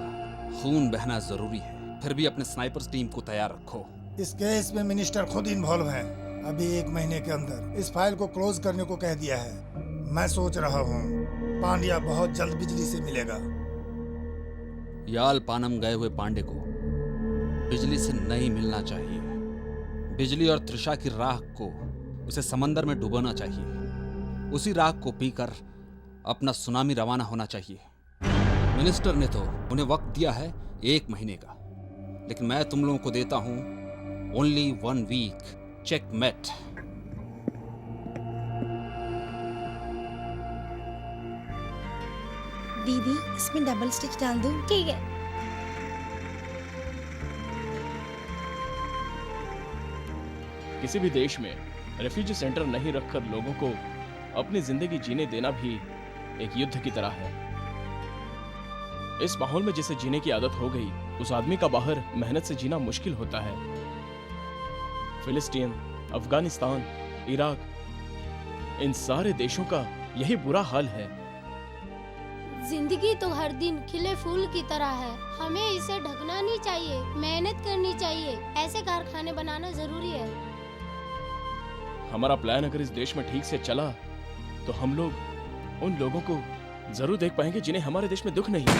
खून बहना जरूरी है। फिर भी अपने स्नाइपर्स टीम को तैयार रखो। इस केस में मिनिस्टर खुद इन्वॉल्व है। अभी 1 महीने के अंदर इस फाइल को क्लोज करने को कह दिया है। मैं सोच रहा हूँ पांड्या बहुत जल्द बिजली से मिलेगा। याल पानम गए हुए पांडे को बिजली से नहीं मिलना चाहिए। बिजली और त्रिशा की राख को उसे समंदर में डुबोना चाहिए। उसी राख को पीकर अपना सुनामी रवाना होना चाहिए। मिनिस्टर ने तो उन्हें वक्त दिया है 1 महीने का, लेकिन मैं तुम लोगों को देता हूं ओनली 1 वीक। चेकमेट। दीदी इसमें डबल स्टिच डाल दूं? ठीक है। किसी भी देश में रेफ्यूजी सेंटर नहीं रखकर लोगों को अपनी जिंदगी जीने देना भी एक युद्ध की तरह है। इस माहौल में जिसे जीने की आदत हो गई, उस आदमी का बाहर मेहनत से जीना मुश्किल होता है। फिलिस्तीन, अफगानिस्तान, इराक, इन सारे देशों का यही बुरा हाल है। जिंदगी तो हर दिन खिले फूल की तरह है, हमें इसे ढकना नहीं चाहिए, मेहनत करनी चाहिए। ऐसे कारखाने बनाना जरूरी है। हमारा प्लान अगर इस देश में ठीक से चला तो हम लोग उन लोगों को जरूर देख पाएंगे जिन्हें हमारे देश में दुख नहीं है।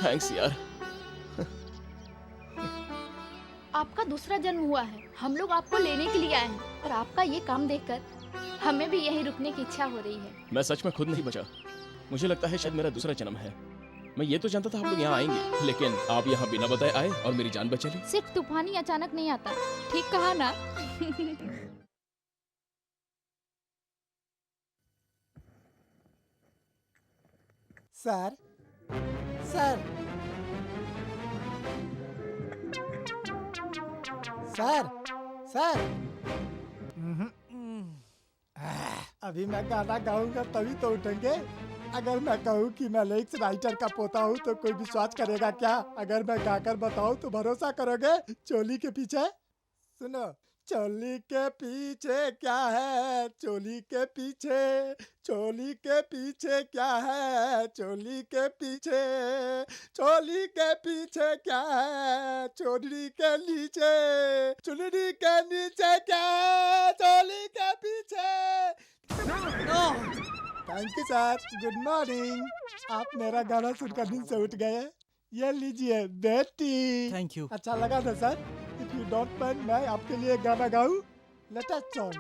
थैंक्स यार। आपका दूसरा जन्म हुआ है, हम लोग आपको लेने के लिए आए हैं, और आपका ये काम देखकर हमें भी यहीं रुकने की इच्छा हो रही है। मैं सच में खुद नहीं बचा। मुझे लगता है शायद मेरा दूसरा जन्म है। मैं ये तो जानता था आप लोग यहाँ आएंगे, लेकिन आप यहाँ बिना बताए आए और मेरी जान बचा ली। सिर्फ तूफान ही अचानक नहीं आता, ठीक कहा ना? Sir, sir, sir, sir. अभी मैं गाना गाऊंगा तभी तो उठेंगे। अगर मैं कहूँ कि मैं लिरिक्स राइटर का पोता हूँ तो कोई विश्वास करेगा क्या? अगर मैं गाकर बताऊँ तो भरोसा करोगे? चोली के पीछे सुनो, चोली के पीछे क्या है, चोली के पीछे, चोली के पीछे क्या है, चोली के पीछे, चोली के पीछे क्या है, चोली के नीचे, चुनरी के नीचे क्या है, चोली के पीछे। Thank you sir, good morning. आप मेरा गाना सुनकर नींद से उठ गए। ये लीजिए बेटी। Thank you. अच्छा लगा था sir? If you don't mind मैं आपके लिए गाना गाऊं? Latest song.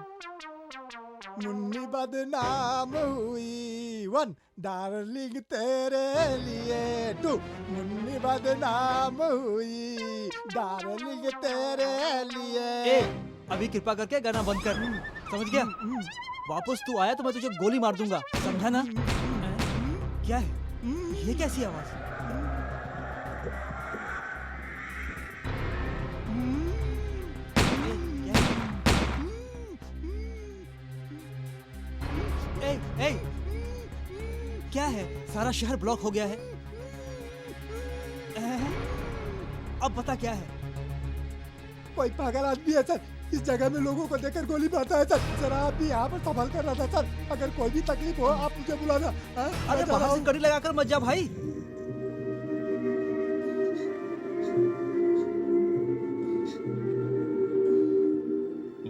मुन्नी बदनाम हुई, 1 डार्लिंग तेरे लिए, 2 मुन्नी बदनाम हुई, डार्लिंग तेरे लिए। ए, अभी कृपा करके गाना बंद कर। समझ गया? वापस तू आया तो मैं तुझे गोली मार दूंगा, समझा ना? क्या है ये? कैसी आवाज? ए, क्या है? सारा शहर ब्लॉक हो गया है। अब बता क्या है? कोई पागल आदमी है सर, इस जगह में लोगों को देखकर गोली मारता है सर। जरा आप भी यहाँ पर संभाल कर रहा था सर। अगर कोई भी तकलीफ हो आप मुझे बुलाना। अरे बाहर से कड़ी लगाकर मत जा भाई।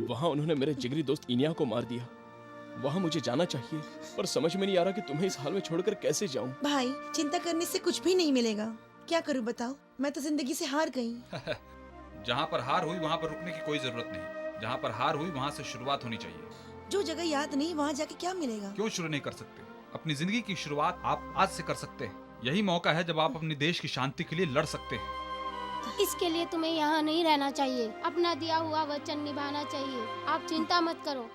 वहाँ उन्होंने मेरे जिगरी दोस्त इनिया को मार दिया। वहाँ मुझे जाना चाहिए, पर समझ में नहीं आ रहा कि तुम्हें इस हाल में छोड़कर कैसे जाऊं। भाई चिंता करने से कुछ भी नहीं मिलेगा। क्या करूं बताओ? मैं तो जिंदगी से हार गई। जहाँ पर हार हुई वहाँ पर रुकने की कोई जरूरत नहीं। जहाँ पर हार हुई वहाँ से शुरुआत होनी चाहिए। जो जगह याद नहीं वहाँ जाके क्या मिलेगा? क्यों शुरू नहीं कर सकते? अपनी जिंदगी की शुरुआत आप आज से कर सकते हैं। यही मौका है जब आप अपने देश की शांति के लिए लड़ सकते हैं। इसके लिए तुम्हें यहाँ नहीं रहना चाहिए, अपना दिया हुआ वचन निभाना चाहिए। आप चिंता मत करो,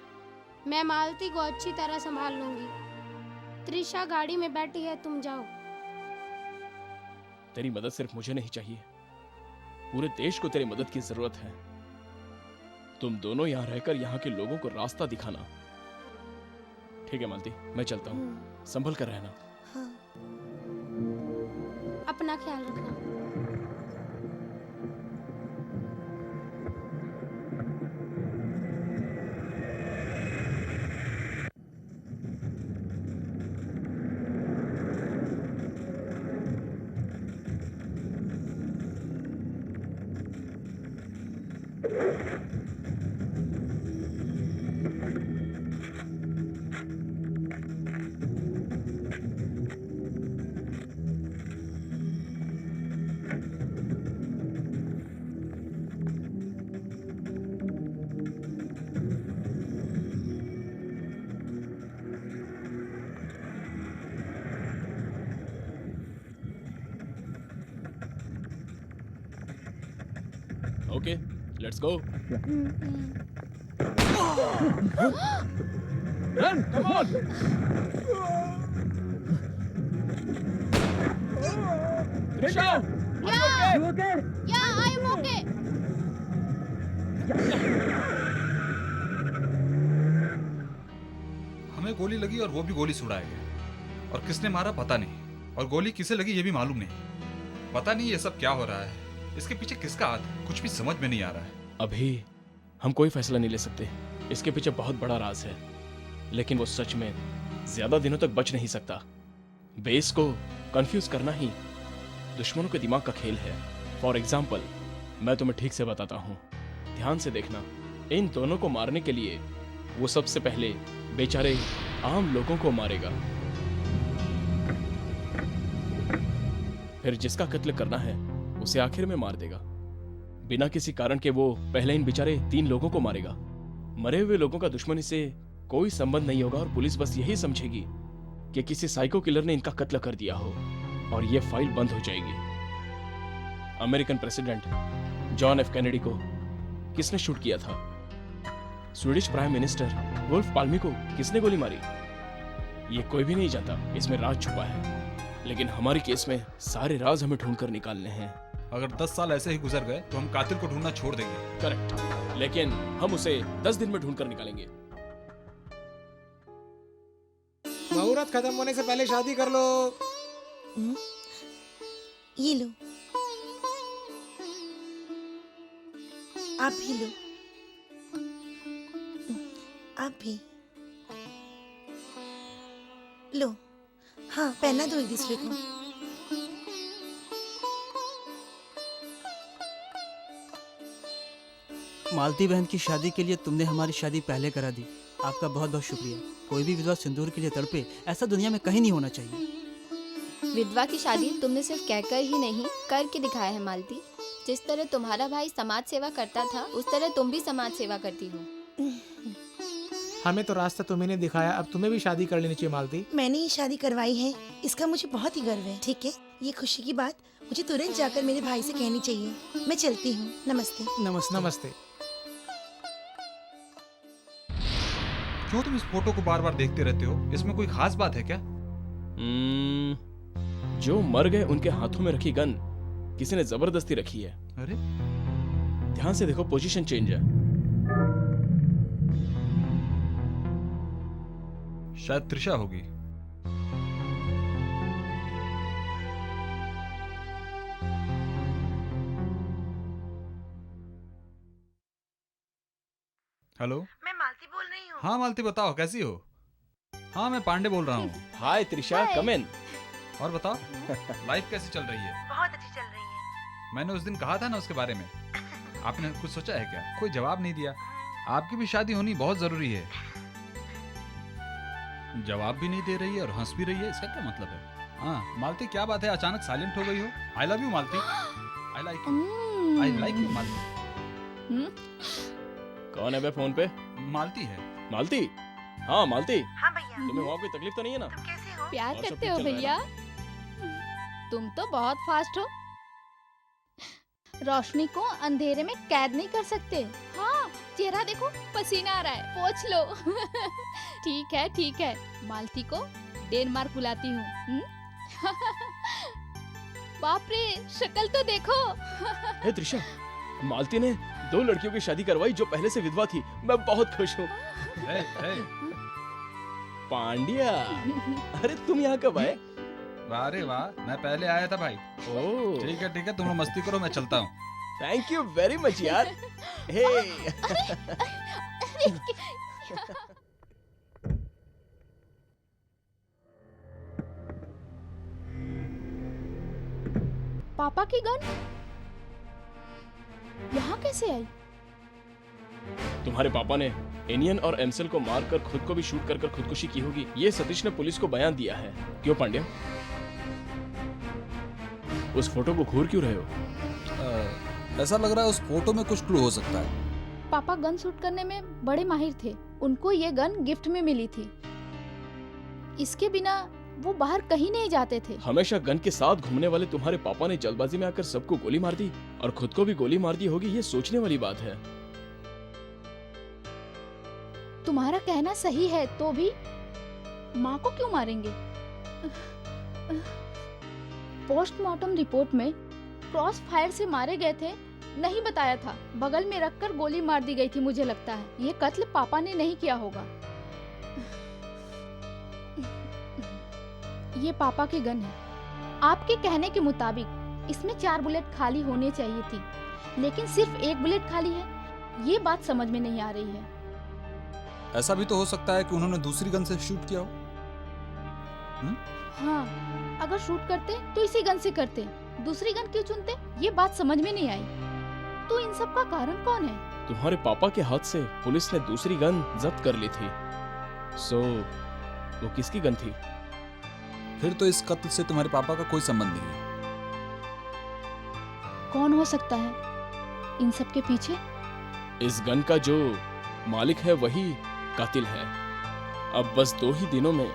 मैं मालती को अच्छी तरह संभाल लूंगी। त्रिशा गाड़ी में बैठी है, तुम जाओ। तेरी मदद सिर्फ मुझे नहीं चाहिए, पूरे देश को तेरी मदद की जरूरत है। तुम दोनों यहाँ रहकर यहाँ के लोगों को रास्ता दिखाना। ठीक है मालती, मैं चलता हूँ, संभल कर रहना। हाँ। अपना ख्याल रखना। Okay, let's go. Run, come on. Trisha, या आई एम ओके। हमें गोली लगी और वो भी गोली छुड़ाए गए, और किसने मारा पता नहीं, और गोली किसे लगी ये भी मालूम नहीं। पता नहीं ये सब क्या हो रहा है, इसके पीछे किसका हाथ है, कुछ भी समझ में नहीं आ रहा है। अभी हम कोई फैसला नहीं ले सकते, इसके पीछे बहुत बड़ा राज है, लेकिन वो सच में ज्यादा दिनों तक बच नहीं सकता। बेस को कंफ्यूज करना ही दुश्मनों के दिमाग का खेल है। फॉर एग्जाम्पल, मैं तुम्हें ठीक से बताता हूँ, ध्यान से देखना। इन दोनों को मारने के लिए वो सबसे पहले बेचारे आम लोगों को मारेगा, फिर जिसका कत्ल करना है उसे आखिर में मार देगा। बिना किसी कारण के वो पहले इन बेचारे 3 लोगों को मारेगा। मरे हुए लोगों का दुश्मनी से कोई संबंध नहीं होगा और पुलिस बस यही समझेगी कि किसी साइको किलर ने इनका कत्ल कर दिया हो, और ये फाइल बंद हो जाएगी। American president John F Kennedy को किसने शूट किया था? स्वीडिश प्राइम मिनिस्टर वुल्फ पाल्मी को किसने गोली मारी? ये कोई भी नहीं जानता, इसमें राज छुपा है। लेकिन हमारी केस में सारे राज हमें ढूंढ कर निकालने हैं। अगर 10 साल ऐसे ही गुजर गए तो हम कातिल को ढूंढना छोड़ देंगे। करेक्ट, लेकिन हम उसे 10 दिन में ढूंढ कर निकालेंगे। मुहूर्त खत्म होने से पहले शादी कर लो। ये लो, आप भी लो, आप भी लो। हाँ, पहना दो एक दूसरे को। मालती बहन की शादी के लिए तुमने हमारी शादी पहले करा दी, आपका बहुत बहुत शुक्रिया। कोई भी विधवा सिंदूर के लिए तड़पे, ऐसा दुनिया में कहीं नहीं होना चाहिए। विधवा की शादी तुमने सिर्फ कहकर ही नहीं करके दिखाया है मालती। जिस तरह तुम्हारा भाई समाज सेवा करता था, उस तरह तुम भी समाज सेवा करती हो। हमें तो रास्ता तुम्ही ने दिखाया, अब तुम्हें भी शादी कर लेनी चाहिए मालती। मैंने ये शादी करवाई है, इसका मुझे बहुत ही गर्व है। ठीक है, ये खुशी की बात मुझे तुरंत जाकर मेरे भाई से कहनी चाहिए। मैं चलती हूँ, नमस्ते। नमस्ते। नमस्ते। क्यों तुम इस फोटो को बार बार देखते रहते हो? इसमें कोई खास बात है क्या? जो मर गए उनके हाथों में रखी गन किसी ने जबरदस्ती रखी है। अरे ध्यान से देखो, पोजीशन चेंज है। शायद त्रिशा होगी। हेलो, मैं मालती बोल रही हूँ। हाँ मालती, बताओ कैसी हो? हाँ, मैं पांडे बोल रहा हूँ। हाय त्रिशा, कम इन। और बताओ, लाइफ कैसी चल रही है? बहुत अच्छी चल रही है। मैंने उस दिन कहा था ना उसके बारे में, आपने कुछ सोचा है क्या? कोई जवाब नहीं दिया। आपकी भी शादी होनी बहुत जरूरी है। जवाब भी नहीं दे रही है और हंस भी रही है, इसका क्या मतलब है? हाँ मालती, क्या बात है, अचानक साइलेंट हो गई हो? I love you Malti. I like you Malti. कौन है बे फोन पे? मालती है। मालती? हाँ मालती। हाँ भैया। तुम्हें वहाँ कोई तकलीफ तो नहीं है ना? तुम कैसे हो? प्यार और सब करते ठीक हो चल रहा है भैया? तुम तो बहुत फास्ट हो। रोशनी को अंधेरे में कैद नहीं कर सकते। हाँ, चेहरा देखो, पसीना आ रहा है, पोंछ लो। ठीक है, मालती को डेनमार्क बुलाती हूँ। बाप रे, शक्ल तो देखो। हे त्रिशा, मालती ने 2 लड़कियों की शादी करवाई जो पहले से विधवा थी। मैं बहुत खुश हूँ। पांड्या, अरे तुम यहाँ कब आए? वाह रे वाह, मैं पहले आया था भाई। ओह, ठीक है, तुम लोग मस्ती करो, मैं चलता हूँ। थैंक यू वेरी मच यार। हे पापा की गन यहाँ कैसे आई? तुम्हारे पापा ने एनियन और एमसेल को मारकर खुद को भी शूट कर खुदकुशी की होगी, ये सतीश ने पुलिस को बयान दिया है। क्यों पांड्या, उस फोटो को घूर क्यों रहे हो? ऐसा लग रहा है उस फोटो में कुछ क्लू हो सकता है। पापा गन शूट करने में बड़े माहिर थे, उनको ये गन गिफ्ट में मिली थी। इसके बिना वो बाहर कहीं नहीं जाते थे। हमेशा गन के साथ घूमने वाले तुम्हारे पापा ने जल्दबाजी में आकर सबको गोली मार दी और खुद को भी गोली मार दी होगी, ये सोचने वाली बात है। तुम्हारा कहना सही है, तो भी माँ को क्यों मारेंगे? पोस्टमार्टम रिपोर्ट में क्रॉस फायर से मारे गए थे नहीं बताया था, बगल में रखकर गोली मार दी गई थी। मुझे लगता है ये कत्ल पापा ने नहीं किया होगा। ये पापा की गन है। आपके कहने के मुताबिक इसमें 4 बुलेट खाली होने चाहिए थी, लेकिन सिर्फ 1 बुलेट खाली है। ये बात समझ में नहीं आ रही है। ऐसा भी तो हो सकता है कि उन्होंने दूसरी गन से शूट किया हो। हाँ, अगर शूट करते तो इसी गन से करते, दूसरी गन क्यों चुनते? ये बात समझ में नहीं आई। तो इन सब का कारण कौन है? तुम्हारे पापा के हाथ से पुलिस ने दूसरी गन जब्त कर ली थी। सो वो किसकी गन थी? फिर तो इस कत्ल से तुम्हारे पापा का कोई संबंध नहीं है। कौन हो सकता है इन सब के पीछे? इस गन का जो मालिक है वही कातिल है। अब बस 2 ही दिनों में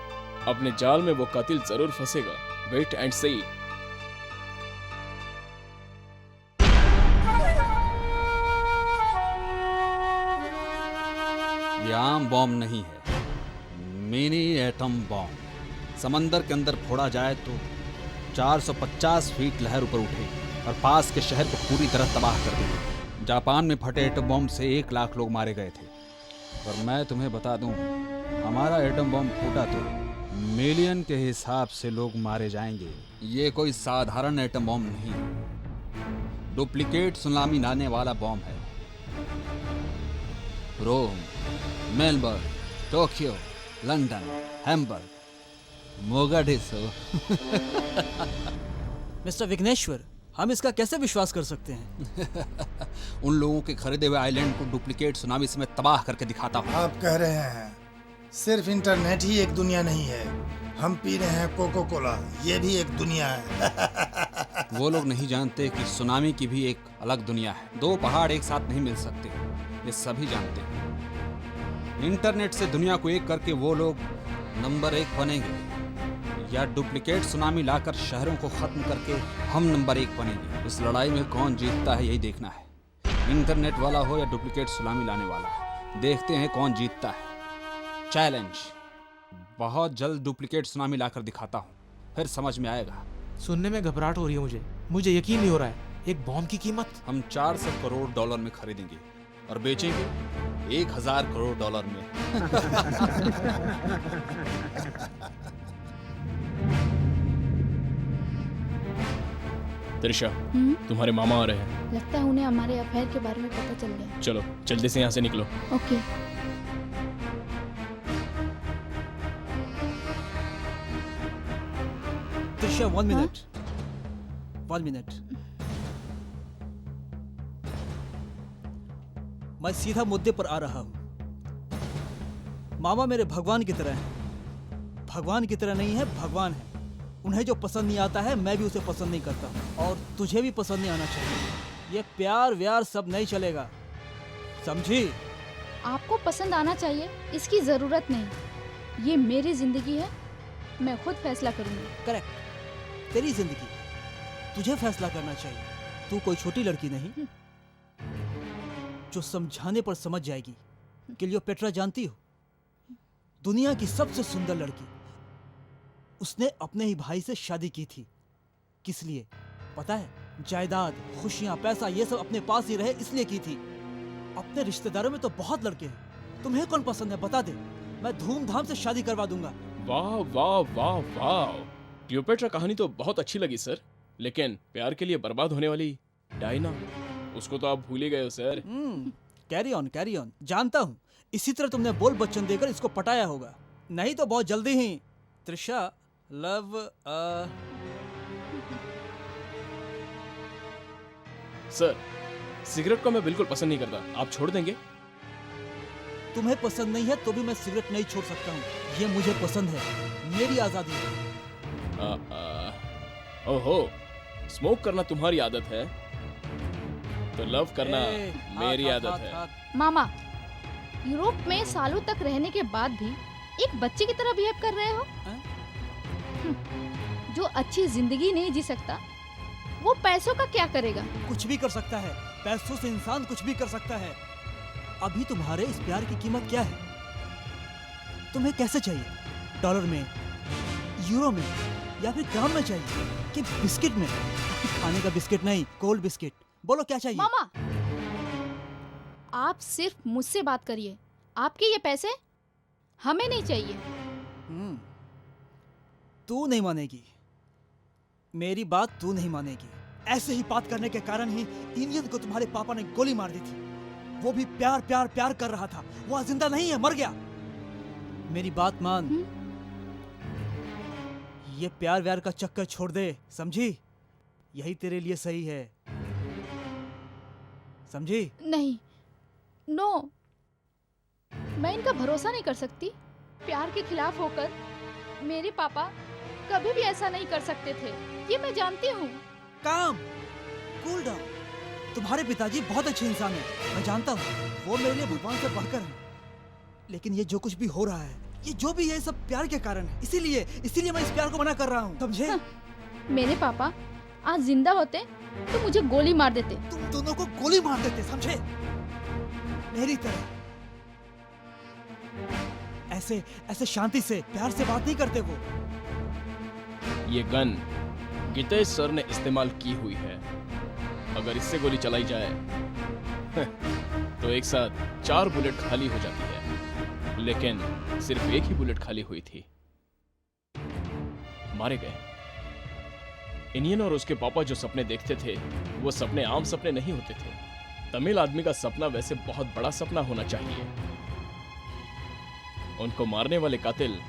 अपने जाल में वो कातिल जरूर फंसेगा। वेट एंड सी। ये आम बॉम्ब नहीं है, मिनी एटम बॉम्ब। समंदर के अंदर फोड़ा जाए तो 450 फीट लहर ऊपर उठे और पास के शहर को पूरी तरह तबाह कर दे। जापान में फटे एटम बॉम्ब से 1 लाख लोग मारे गए थे, और मैं तुम्हें बता दूं, हमारा एटम बॉम्ब फूटा तो मिलियन के हिसाब से लोग मारे जाएंगे। ये कोई साधारण एटम बॉम्ब नहीं, डुप्लीकेट सुनामी लाने वाला बॉम्ब है। Rome, Melbourne, Tokyo, London, Hamburg, Mogadishu. Mister Vighneshwar, हम इसका कैसे विश्वास कर सकते हैं? उन लोगों के खरीदे हुए आइलैंड को डुप्लीकेट सुनामी से मैं तबाह करके दिखाता हूँ। आप कह रहे हैं सिर्फ इंटरनेट ही एक दुनिया नहीं है। हम पी रहे हैं कोको कोला, ये भी एक दुनिया है। वो लोग नहीं जानते कि सुनामी की भी एक अलग दुनिया है। 2 पहाड़ एक साथ नहीं मिल सकते, ये सभी जानते हैं। इंटरनेट से दुनिया को एक करके वो लोग नंबर 1 बनेंगे, या डुप्लीकेट सुनामी लाकर शहरों को खत्म करके हम नंबर 1 बनेंगे। इस लड़ाई में कौन जीतता है यही देखना है। इंटरनेट वाला हो या डुप्लीकेट सुनामी लाने वाला, देखते हैं कौन जीतता है। चैलेंज। बहुत जल्द डुप्लीकेट सुनामी लाकर दिखाता हूँ, फिर समझ में आएगा। सुनने में घबराहट हो रही है मुझे यकीन नहीं हो रहा है। एक बॉम्ब की कीमत हम 400 करोड़ डॉलर में खरीदेंगे और बेचेंगे 1000 करोड़ डॉलर में। त्रिशा, तुम्हारे मामा आ रहे हैं। लगता है उन्हें हमारे अफेयर के बारे में पता चल गया। चलो जल्दी से यहाँ से निकलो। ओके। त्रिशा, 1 मिनट। 1 मिनट। मैं सीधा मुद्दे पर आ रहा हूं। मामा मेरे भगवान की तरह हैं। भगवान की तरह नहीं है, भगवान है। उन्हें जो पसंद नहीं आता है मैं भी उसे पसंद नहीं करता, और तुझे भी पसंद नहीं आना चाहिए। ये प्यार व्यार सब नहीं चलेगा, समझी? आपको पसंद आना चाहिए इसकी जरूरत नहीं। ये मेरी जिंदगी है, मैं खुद फैसला करूंगी। करेक्ट, तेरी जिंदगी, तुझे फैसला करना चाहिए। तू कोई छोटी लड़की नहीं जो समझाने पर समझ जाएगी। क्लियोपेट्रा जानती हो, दुनिया की सबसे सुंदर लड़की, उसने अपने ही भाई से शादी की थी। किस लिए पता है? जायदाद, खुशियां, पैसा, ये सब अपने पास ही रहे इसलिए की थी। अपने रिश्तेदारों में तो बहुत लड़के हैं, तुम्हें कौन पसंद है बता दे, मैं धूमधाम से शादी करवा दूंगा। वाह वाह वाह वाह, क्लियोपेट्रा कहानी तो बहुत अच्छी लगी सर, लेकिन प्यार के लिए बर्बाद होने वाली डायना, उसको तो आप भूल ही गए हो सर। कैरी ऑन, जानता हूँ इसी तरह तुमने बोल बच्चन देकर इसको पटाया होगा, नहीं तो बहुत जल्दी ही। त्रिशा, लव सर, सिगरेट को मैं बिल्कुल पसंद नहीं करता, आप छोड़ देंगे? तुम्हें पसंद नहीं है तो भी मैं सिगरेट नहीं छोड़ सकता हूँ, ये मुझे पसंद है, मेरी आजादी है। ओहो, स्मोक करना तुम्हारी आदत है तो लव करना मेरी आदत है। मामा, यूरोप में सालों तक रहने के बाद भी एक बच्चे की तरह बिहेव कर रहे हो। जो अच्छी जिंदगी नहीं जी सकता वो पैसों का क्या करेगा? कुछ भी कर सकता है, पैसों से इंसान कुछ भी कर सकता है। अभी तुम्हारे इस प्यार की कीमत क्या है? तुम्हें कैसे चाहिए? डॉलर में, यूरो में या फिर ग्राम में चाहिए कि बिस्किट में? खाने का बिस्किट नहीं, कोल्ड बिस्किट। बोलो क्या चाहिए? मामा, आप सिर्फ मुझसे बात करिए। आपके ये पैसे हमें नहीं चाहिए। तू नहीं मानेगी, मेरी बात तू नहीं मानेगी। ऐसे ही बात करने के कारण ही इंडियन को तुम्हारे पापा ने गोली मार दी थी। वो भी प्यार प्यार प्यार कर रहा था। वो आज जिंदा नहीं है, मर गया। मेरी बात मान। ये प्यार व्यार का चक्कर छोड़ दे, समझी? यही तेरे लिए सही है, समझी? नहीं, नो, मैं इनका भरोसा नहीं कर सकती। प्यार के खिलाफ होकर मेरे पापा कभी भी ऐसा नहीं कर सकते थे, ये मैं जानती हूँ। काम, कूल डाउन। तुम्हारे पिताजी बहुत अच्छे इंसान हैं, मैं जानता हूँ। वो मेरे लिए भगवान से बढ़कर हैं। लेकिन ये जो कुछ भी हो रहा है, ये जो भी है, सब प्यार के कारण है। इसीलिए मैं इस प्यार को मना कर रहा हूँ, समझे? मेरे पापा आज जिंदा होते तो मुझे गोली मार देते। तुम दोनों को गोली मार देते, समझे? मेरी तरह। ऐसे शांति से, प्यार से बात नहीं करते वो। ये गन गितेश सर ने इस्तेमाल की हुई है। अगर इससे गोली चलाई जाए तो एक साथ 4 बुलेट खाली हो जाती है, लेकिन सिर्फ एक ही बुलेट खाली हुई थी। मारे गए। इंडियन और उसके पापा जो सपने देखते थे वो सपने आम सपने नहीं होते थे। तमिल आदमी का सपना वैसे बहुत बड़ा सपना होना चाहिए। उनको मारने वाले कातिल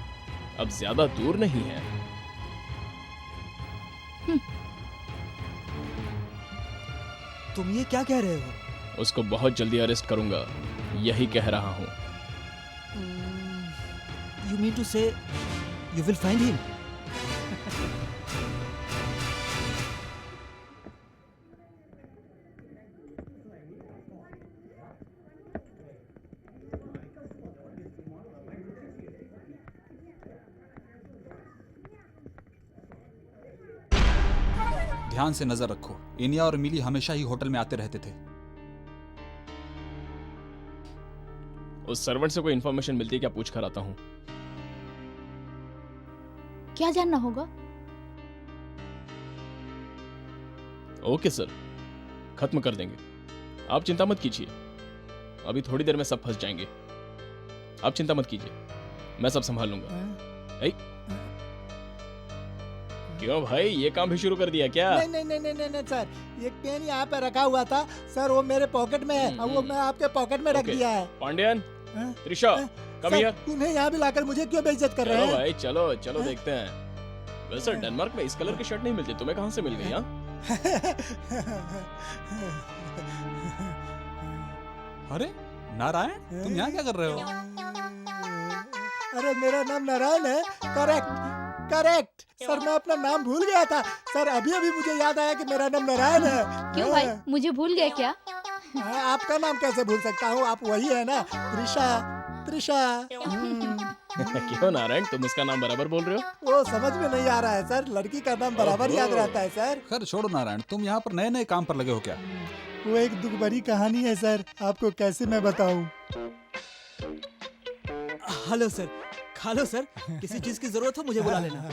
अब ज्यादा दूर नहीं है। तुम ये क्या कह रहे हो? उसको बहुत जल्दी अरेस्ट करूंगा, यही कह रहा हूं। You mean to say you will find him? ध्यान से नजर रखो, इनिया और मिली हमेशा ही होटल में आते रहते थे। उस सर्वेंट से कोई इंफॉर्मेशन मिलती है क्या? पूछ कर आता हूं। क्या जानना होगा? ओके सर, खत्म कर देंगे। आप चिंता मत कीजिए, अभी थोड़ी देर में सब फंस जाएंगे। आप चिंता मत कीजिए, मैं सब संभाल लूंगा। क्यों भाई, ये काम भी शुरू कर दिया क्या? नहीं सर, ये पेन यहाँ पे रखा हुआ था सर, वो मेरे पॉकेट में है और वो मैं आपके पॉकेट में रख दिया है। Pandian, Trisha, come here. इन्हें यहाँ भी लाकर मुझे क्यों बेइज्जत कर रहे हैं? चलो भाई, चलो देखते हैं। वैसे डेनमार्क में इस कलर की शर्ट नहीं मिलती, तुम्हें कहाँ से मिल गई? हाँ? अरे नारायण, तुम यहाँ क्या कर रहे हो? अरे मेरा नाम नारायण है। करेक्ट सर, मैं अपना नाम भूल गया था सर। अभी मुझे याद आया कि मेरा नाम नारायण है। क्यों भाई, मुझे भूल गए क्या? आपका नाम कैसे भूल सकता हूँ? आप वही है ना, त्रिशा। क्यों नारायण, तुम उसका नाम बराबर बोल रहे हो? वो समझ में नहीं आ रहा है सर, लड़की का नाम बराबर याद रहता है सर। खैर छोड़ो नारायण, तुम यहाँ पर नए काम पर लगे हो क्या? वो एक दुख भरी कहानी है सर, आपको कैसे मैं बताऊं? हेलो सर, खा लो सर। किसी चीज की जरूरत हो मुझे बुला लेना।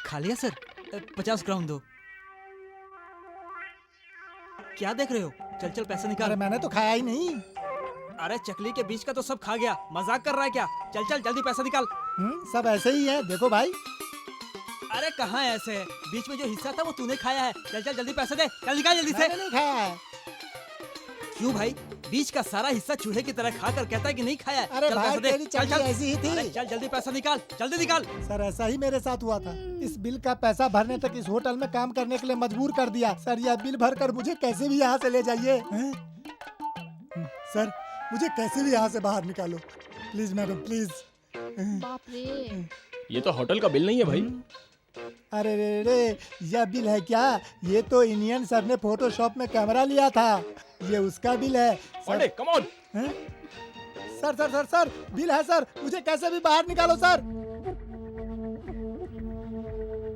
खा लिया सर? 50 ग्राम दो। क्या देख रहे हो? चल पैसे निकाल। अरे मैंने तो खाया ही नहीं। अरे चकली के बीच का तो सब खा गया, मजाक कर रहा है क्या? चल जल्दी पैसा निकाल। सब ऐसे ही है, देखो भाई। अरे कहाँ ऐसे है? बीच में जो हिस्सा था वो तूने खाया है। चल जल्दी पैसे दे, चल निकाल जल्दी से। मैंने नहीं खाया है। क्यों भाई, बीच का सारा हिस्सा चूहे की तरह खाकर कहता है कि नहीं खाया है। अरे चल भाई, पैसा दे, तेरी चल, चाची चल। ऐसी ही थी। अरे चल जल्दी पैसा निकाल, जल्दी निकाल। सर ऐसा ही मेरे साथ हुआ था। इस बिल का पैसा भरने तक इस होटल में काम करने के लिए मजबूर कर दिया। सर यह बिल भरकर मुझे कैसे भी यहाँ से ले जाइए। हैं? सर मुझे कैसे भी यहाँ से बाहर निकालो प्लीज मैडम, प्लीज। बाप रे। ये तो होटल का बिल नहीं है भाई। अरे रे रे, यह बिल है क्या? ये तो इंडियन सर ने फोटोशॉप में कैमरा लिया था। ये उसका बिल है। Pandey come on. Sir sir sir sir bill है सर, मुझे कैसे भी बाहर निकालो सर।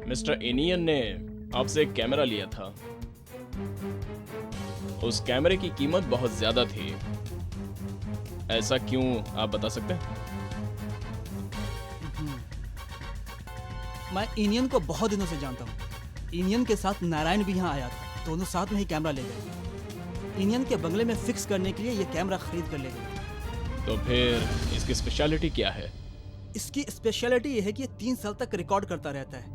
मिस्टर एनियन ने आपसे एक कैमरा लिया था। उस कैमरे की कीमत बहुत ज्यादा थी। ऐसा क्यों, आप बता सकते हैं? मैं इंडियन को बहुत दिनों से जानता हूँ। इंडियन के साथ नारायण भी यहाँ आया था, दोनों साथ में ही कैमरा ले गए। इंडियन के बंगले में फिक्स करने के लिए ये कैमरा खरीद कर ले गए। तो फिर इसकी स्पेशलिटी क्या है? इसकी स्पेशलिटी ये है कि ये 3 साल तक रिकॉर्ड करता रहता है।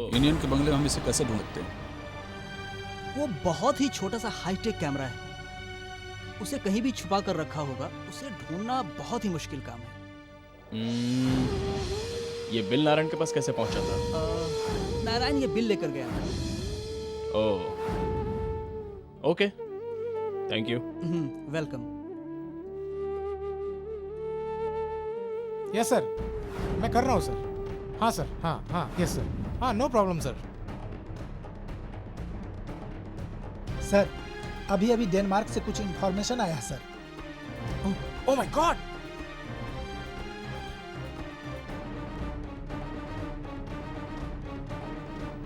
इंडियन के बंगले में हम इसे कैसे ढूंढ सकते हैं? वो बहुत ही छोटा सा हाईटेक कैमरा है। उसे कहीं भी छुपा कर रखा होगा। उसे ढूंढना बहुत ही मुश्किल काम है। ये बिल नारायण के पास कैसे पहुंचा था? नारायण ये बिल लेकर गया था। Oh, okay, thank you. Welcome. Yes sir, मैं कर रहा हूँ सर। हाँ सर, हाँ यस सर, हाँ नो प्रॉब्लम सर। सर अभी अभी डेनमार्क से कुछ इंफॉर्मेशन आया है सर। Oh my God.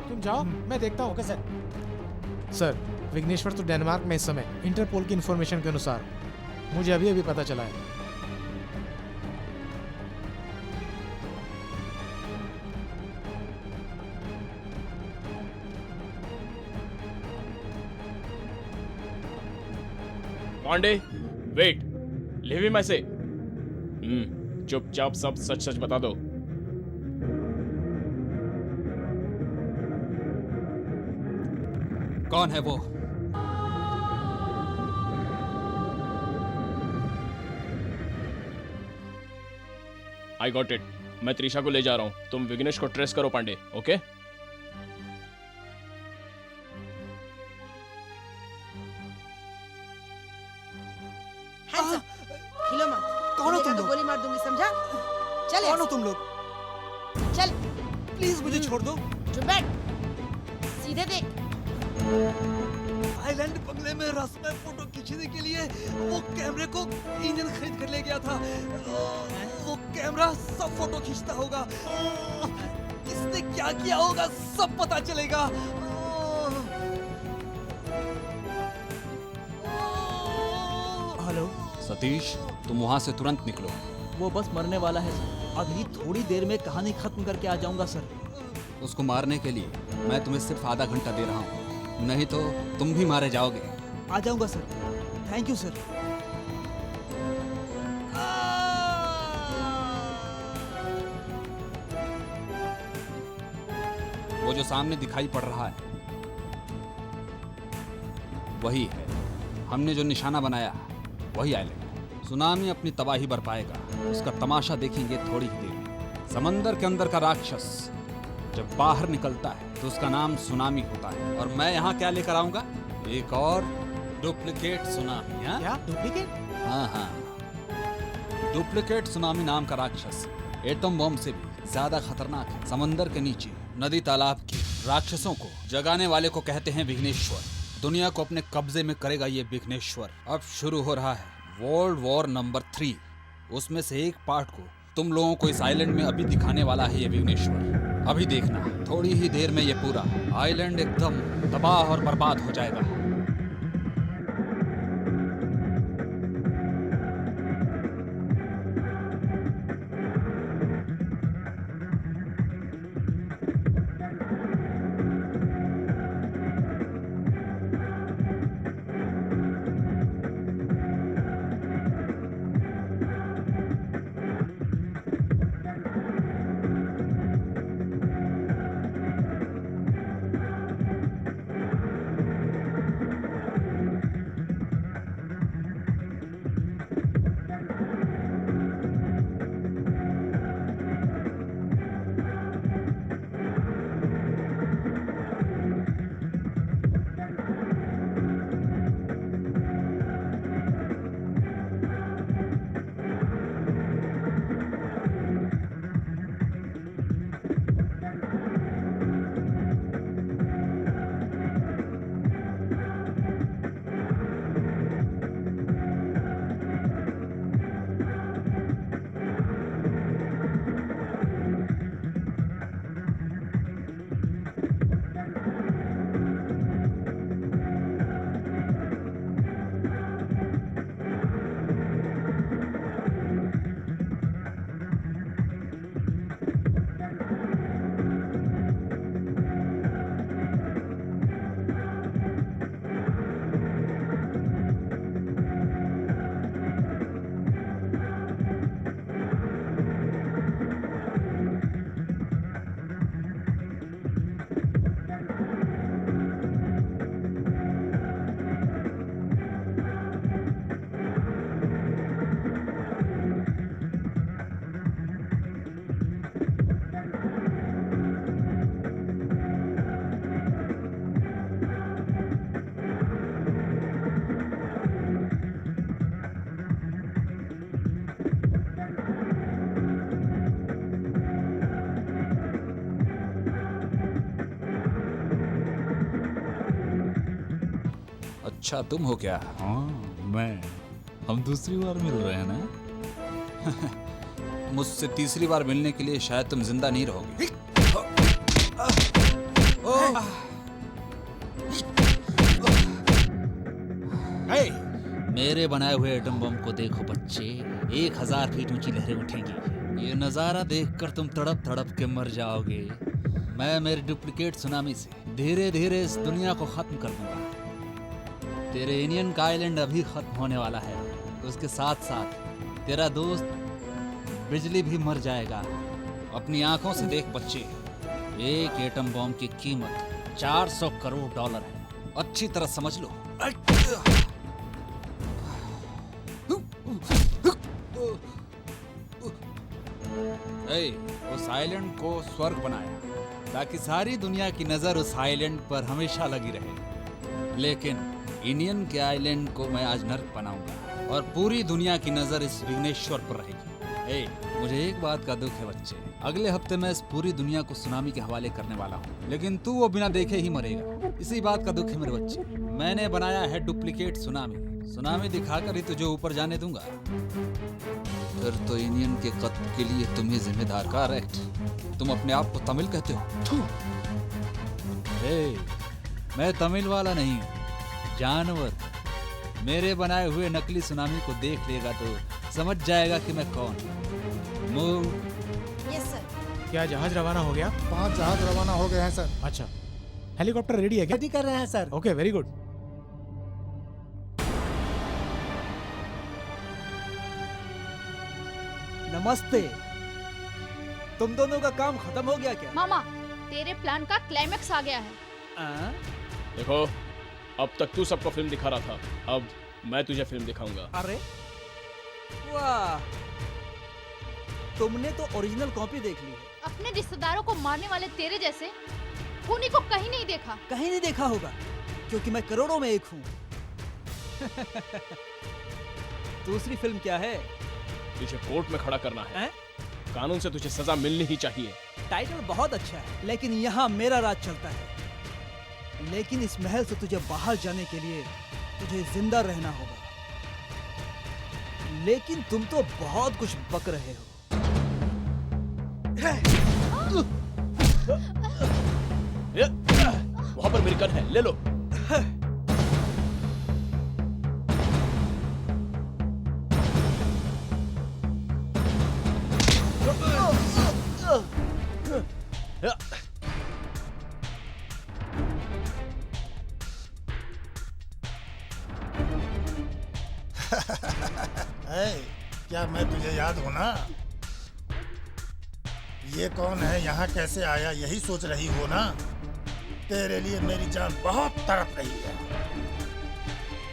तुम जाओ, मैं देखता हूँ। Okay sir. सर विघ्नेश्वर तो डेनमार्क में इस समय इंटरपोल की इंफॉर्मेशन के अनुसार मुझे अभी अभी पता चला है। पांडे वेट, लिव हिम ऐसे। चुपचाप सब सच सच बता दो। कौन है वो? I got it. मैं त्रिशा को ले जा रहा हूं। तुम विघ्नेश को ट्रेस करो पांडे, ओके? हिलो मत। कौन हो तुम तो लोग? गोली मार दूंगी, समझा? चल कौन हो यहाँ तुम लोग? से। चल प्लीज मुझे छोड़ दो। चुप बैठ, सीधे देख। आइलैंड बंगले में रस्म फोटो खींचने के लिए वो कैमरे को इंडियन खरीद कर ले गया था। वो कैमरा सब फोटो खींचता होगा। इसने क्या किया होगा सब पता चलेगा। हेलो सतीश, तुम वहां से तुरंत निकलो। वो बस मरने वाला है सर। अभी थोड़ी देर में कहानी खत्म करके आ जाऊंगा सर। उसको मारने के लिए मैं तुम्हें सिर्फ आधा घंटा दे रहा हूँ, नहीं तो तुम भी मारे जाओगे। आ जाऊंगा सर। Thank you sir. वो जो सामने दिखाई पड़ रहा है वही है। हमने जो निशाना बनाया वही आइलैंड। सुनामी अपनी तबाही बरपाएगा, उसका तमाशा देखेंगे थोड़ी ही देर में। समंदर के अंदर का राक्षस जब बाहर निकलता है तो उसका नाम सुनामी होता है। और मैं यहाँ क्या लेकर आऊंगा? एक और डुप्लीकेट सुनामी। हाँ? क्या डुप्लीकेट? हाँ, डुप्लीकेट सुनामी नाम का राक्षस एटम बम से भी ज्यादा खतरनाक है। समंदर के नीचे नदी तालाब के राक्षसों को जगाने वाले को कहते हैं विघ्नेश्वर। दुनिया को अपने कब्जे में करेगा ये विघ्नेश्वर। अब शुरू हो रहा है वर्ल्ड वॉर नंबर 3। उसमें से एक पार्ट को तुम लोगों को इस आइलैंड में अभी दिखाने वाला है ये विघ्नेश्वर। अभी देखना, थोड़ी ही देर में ये पूरा आइलैंड एकदम तबाह और बर्बाद हो जाएगा। अच्छा तुम हो क्या? हाँ मैं। हम दूसरी बार मिल रहे हैं ना? मुझसे तीसरी बार मिलने के लिए शायद तुम जिंदा नहीं रहोगे। मेरे बनाए हुए एटम बम को देखो बच्चे, 1000 फीट ऊंची लहरें उठेंगी। ये नजारा देखकर तुम तड़प तड़प के मर जाओगे। मैं मेरे डुप्लीकेट सुनामी से धीरे धीरे इस दुनिया को खत्म कर दूंगा। तेरे इंडियन का आइलैंड अभी खत्म होने वाला है, उसके साथ साथ तेरा दोस्त बिजली भी मर जाएगा। अपनी आंखों से देख बच्चे, एक एटम बम की कीमत $400 करोड़ है। अच्छी तरह समझ लो। उस आइलैंड को स्वर्ग बनाया ताकि सारी दुनिया की नजर उस आइलैंड पर हमेशा लगी रहे। लेकिन इंडियन के आइलैंड को मैं आज नर्क बनाऊंगा और पूरी दुनिया की नजर इस विघ्नेश्वर पर रहेगी। मुझे एक बात का दुख है बच्चे, अगले हफ्ते मैं इस पूरी दुनिया को सुनामी के हवाले करने वाला हूँ, लेकिन तू वो बिना देखे ही मरेगा। इसी बात का दुख है मेरे बच्चे। मैंने बनाया है डुप्लीकेट सुनामी। सुनामी दिखाकर ही तुझे ऊपर जाने दूंगा। फिर तो इंडियन के कत्ल के लिए तुम ही जिम्मेदार। करेक्ट। तुम अपने आप को तमिल कहते हो? मैं तमिल वाला नहीं हूँ, जानवर। मेरे बनाए हुए नकली सुनामी को देख लेगा तो समझ जाएगा कि मैं कौन हूँ। Yes sir. क्या जहाज रवाना हो गया? 5 जहाज रवाना हो गए हैं सर। अच्छा, हेलीकॉप्टर रेडी है क्या? रेडी कर रहे हैं सर। Okay, very good. नमस्ते। तुम दोनों का काम खत्म हो गया क्या? मामा, तेरे प्लान का क्लाइमेक्स आ गया है। देखो, अब तक तू सबको फिल्म दिखा रहा था, अब मैं तुझे फिल्म दिखाऊंगा। अरे वाह, तुमने तो ओरिजिनल कॉपी देख ली है। अपने रिश्तेदारों को मारने वाले तेरे जैसे खूनी को कहीं नहीं देखा। कहीं नहीं देखा होगा क्योंकि मैं करोड़ों में एक हूँ। दूसरी फिल्म क्या है? तुझे कोर्ट में खड़ा करना है। कानून से तुझे सजा मिलनी ही चाहिए। टाइटल बहुत अच्छा है, लेकिन यहाँ मेरा राज चलता है। लेकिन इस महल से तुझे बाहर जाने के लिए तुझे जिंदा रहना होगा। लेकिन तुम तो बहुत कुछ बक रहे हो। वहां पर मेरी गन है, ले लो। क्या मैं तुझे याद हूँ ना? ये कौन है, यहाँ कैसे आया, यही सोच रही हो ना? तेरे लिए मेरी जान बहुत तड़प रही है।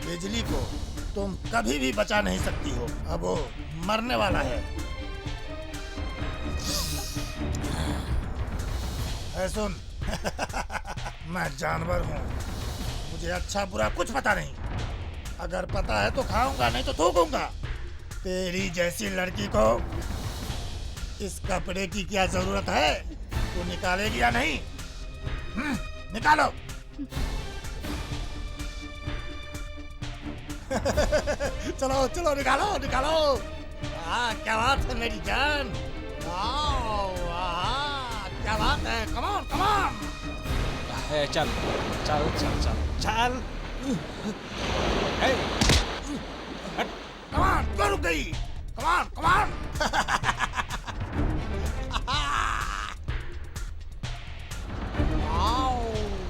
बिजली को तुम कभी भी बचा नहीं सकती हो, अब वो मरने वाला है। सुन, मैं जानवर हूँ, मुझे अच्छा बुरा कुछ पता नहीं। अगर पता है तो खाऊंगा, नहीं तो थूकूंगा। तेरी जैसी लड़की को इस कपड़े की क्या जरूरत है? तू निकालेगी या नहीं? निकालो। चलो चलो, निकालो निकालो। क्या बात है मेरी जान। क्या बात है। Come on come on. चल चल चल चल चल। कम ऑन, क्यों रुक गई? Come on come on.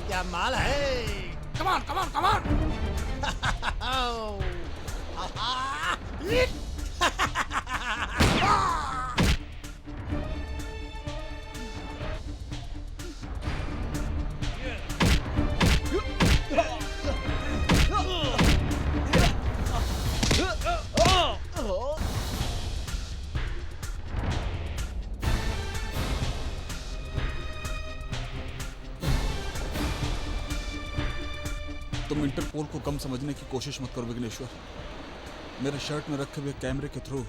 क्या माल है। Come on come on come on. तुम इंटरपोल को कम समझने की कोशिश मत करो विघ्नेश्वर। मेरे शर्ट में रखे हुए कैमरे के थ्रू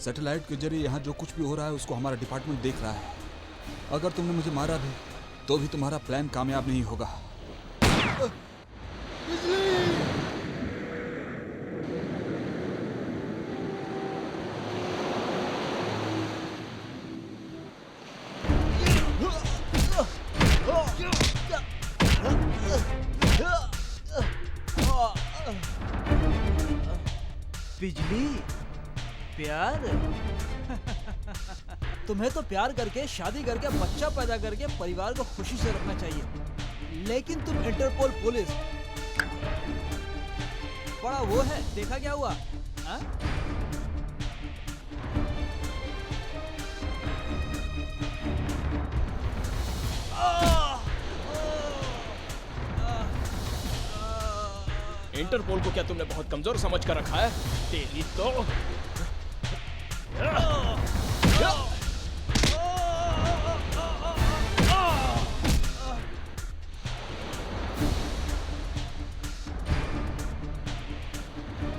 सैटेलाइट के जरिए यहाँ जो कुछ भी हो रहा है उसको हमारा डिपार्टमेंट देख रहा है। अगर तुमने मुझे मारा भी तो भी तुम्हारा प्लान कामयाब नहीं होगा। बिजली प्यार तुम्हें तो प्यार करके शादी करके बच्चा पैदा करके परिवार को खुशी से रखना चाहिए, लेकिन तुम इंटरपोल पुलिस बड़ा वो है, देखा क्या हुआ हा? इंटरपोल को क्या तुमने बहुत कमजोर समझ कर रखा है? तेरी तो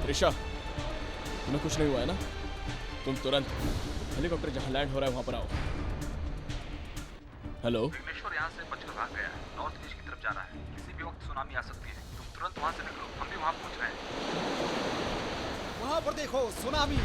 ऋषा, तुम्हें कुछ नहीं हुआ है ना? तुम तुरंत हेलीकॉप्टर जहां लैंड हो रहा है वहां पर आओ। हेलो, विघ्नेश्वर यहाँ से बचकर भाग गया है, नॉर्थ ईस्ट की तरफ जा रहा है। किसी भी वक्त सुनामी आ सकती है, तुम तुरंत वहाँ से निकलो, हम भी वहाँ पहुँच रहे हैं। वहाँ पर देखो सुनामी।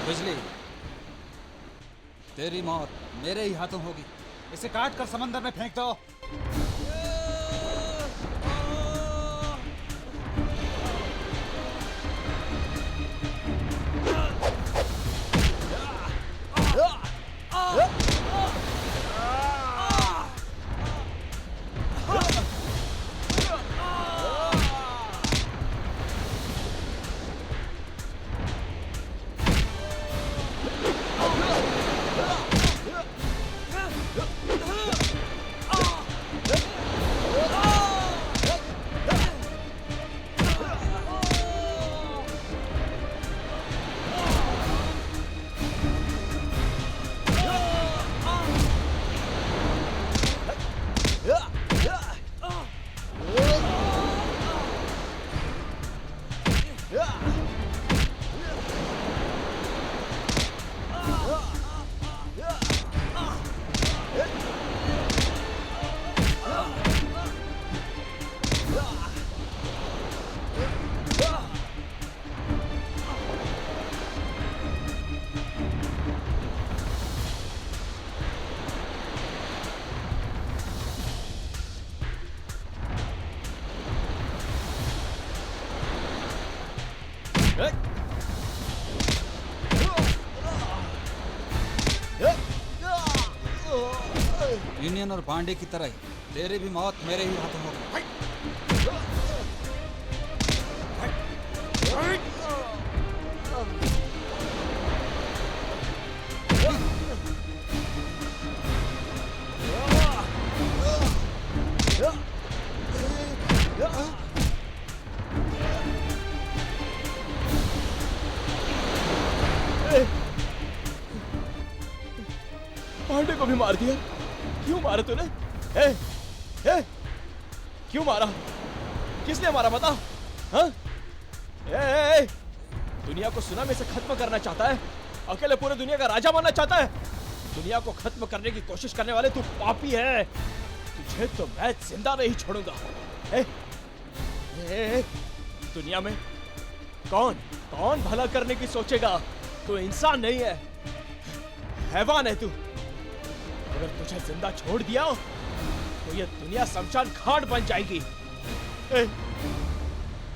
बिजली, तेरी मौत मेरे ही हाथों होगी। इसे काट कर समंदर में फेंक दो। यूनियन और पांडे की तरह तेरी भी मौत मेरे ही हाथों होगी। पांडे को भी मार दिया? क्यों मारा तूने? क्यों मारा? किसने मारा बता? हाँ? दुनिया को सुनामी से खत्म करना चाहता है? अकेले पूरे दुनिया का राजा बनना चाहता है? दुनिया को खत्म करने की कोशिश करने वाले तू पापी है। तुझे तो मैं जिंदा नहीं छोड़ूंगा। दुनिया में कौन भला करने की सोचेगा? तू इंसान नहीं है, हैवान है तू। अगर तुझे जिंदा छोड़ दिया तो ये दुनिया शमशान घाट बन जाएगी।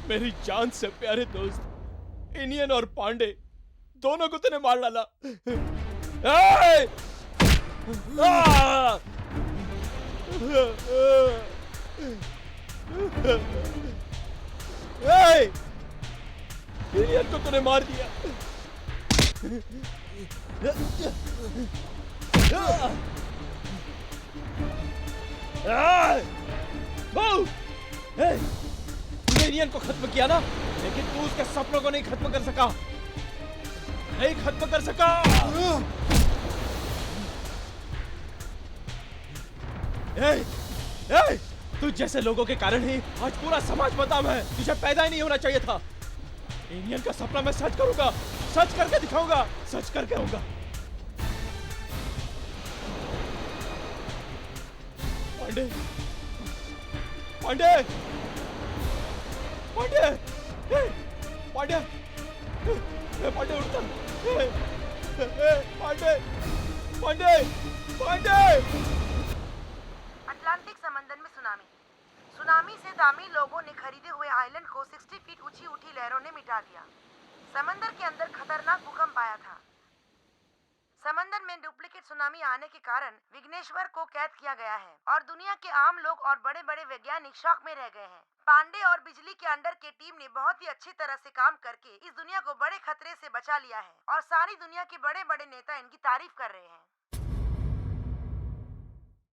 मेरी जान से प्यारे दोस्त इंडियन और पांडे दोनों को तूने मार डाला। इंडियन को तूने मार दिया। तूने एलियन को खत्म किया ना, लेकिन तू उसके सपनों को नहीं खत्म कर सका, नहीं खत्म कर सका। तू जैसे लोगों के कारण ही आज पूरा समाज बदनाम है। तुझे पैदा ही नहीं होना चाहिए था। एलियन का सपना मैं सच करूंगा, सच करके दिखाऊंगा, सच करके रहूंगा। पांडे, पांडे, पांडे, पांडे, पांडे उठता, पांडे, पांडे, पांडे। अटलांटिक समंदर में सुनामी। सुनामी से दामी लोगों ने खरीदे हुए आइलैंड को 60 फीट ऊंची उठी लहरों ने मिटा दिया। समंदर के अंदर खतरनाक भूकंप आया था। समंदर में डुप्लीकेट सुनामी आने के कारण विघ्नेश्वर को कैद किया गया है और दुनिया के आम लोग और बड़े बड़े वैज्ञानिक शॉक में रह गए हैं। पांडे और बिजली के अंडर के टीम ने बहुत ही अच्छी तरह से काम करके इस दुनिया को बड़े खतरे से बचा लिया है और सारी दुनिया के बड़े बड़े नेता इनकी तारीफ कर रहे हैं।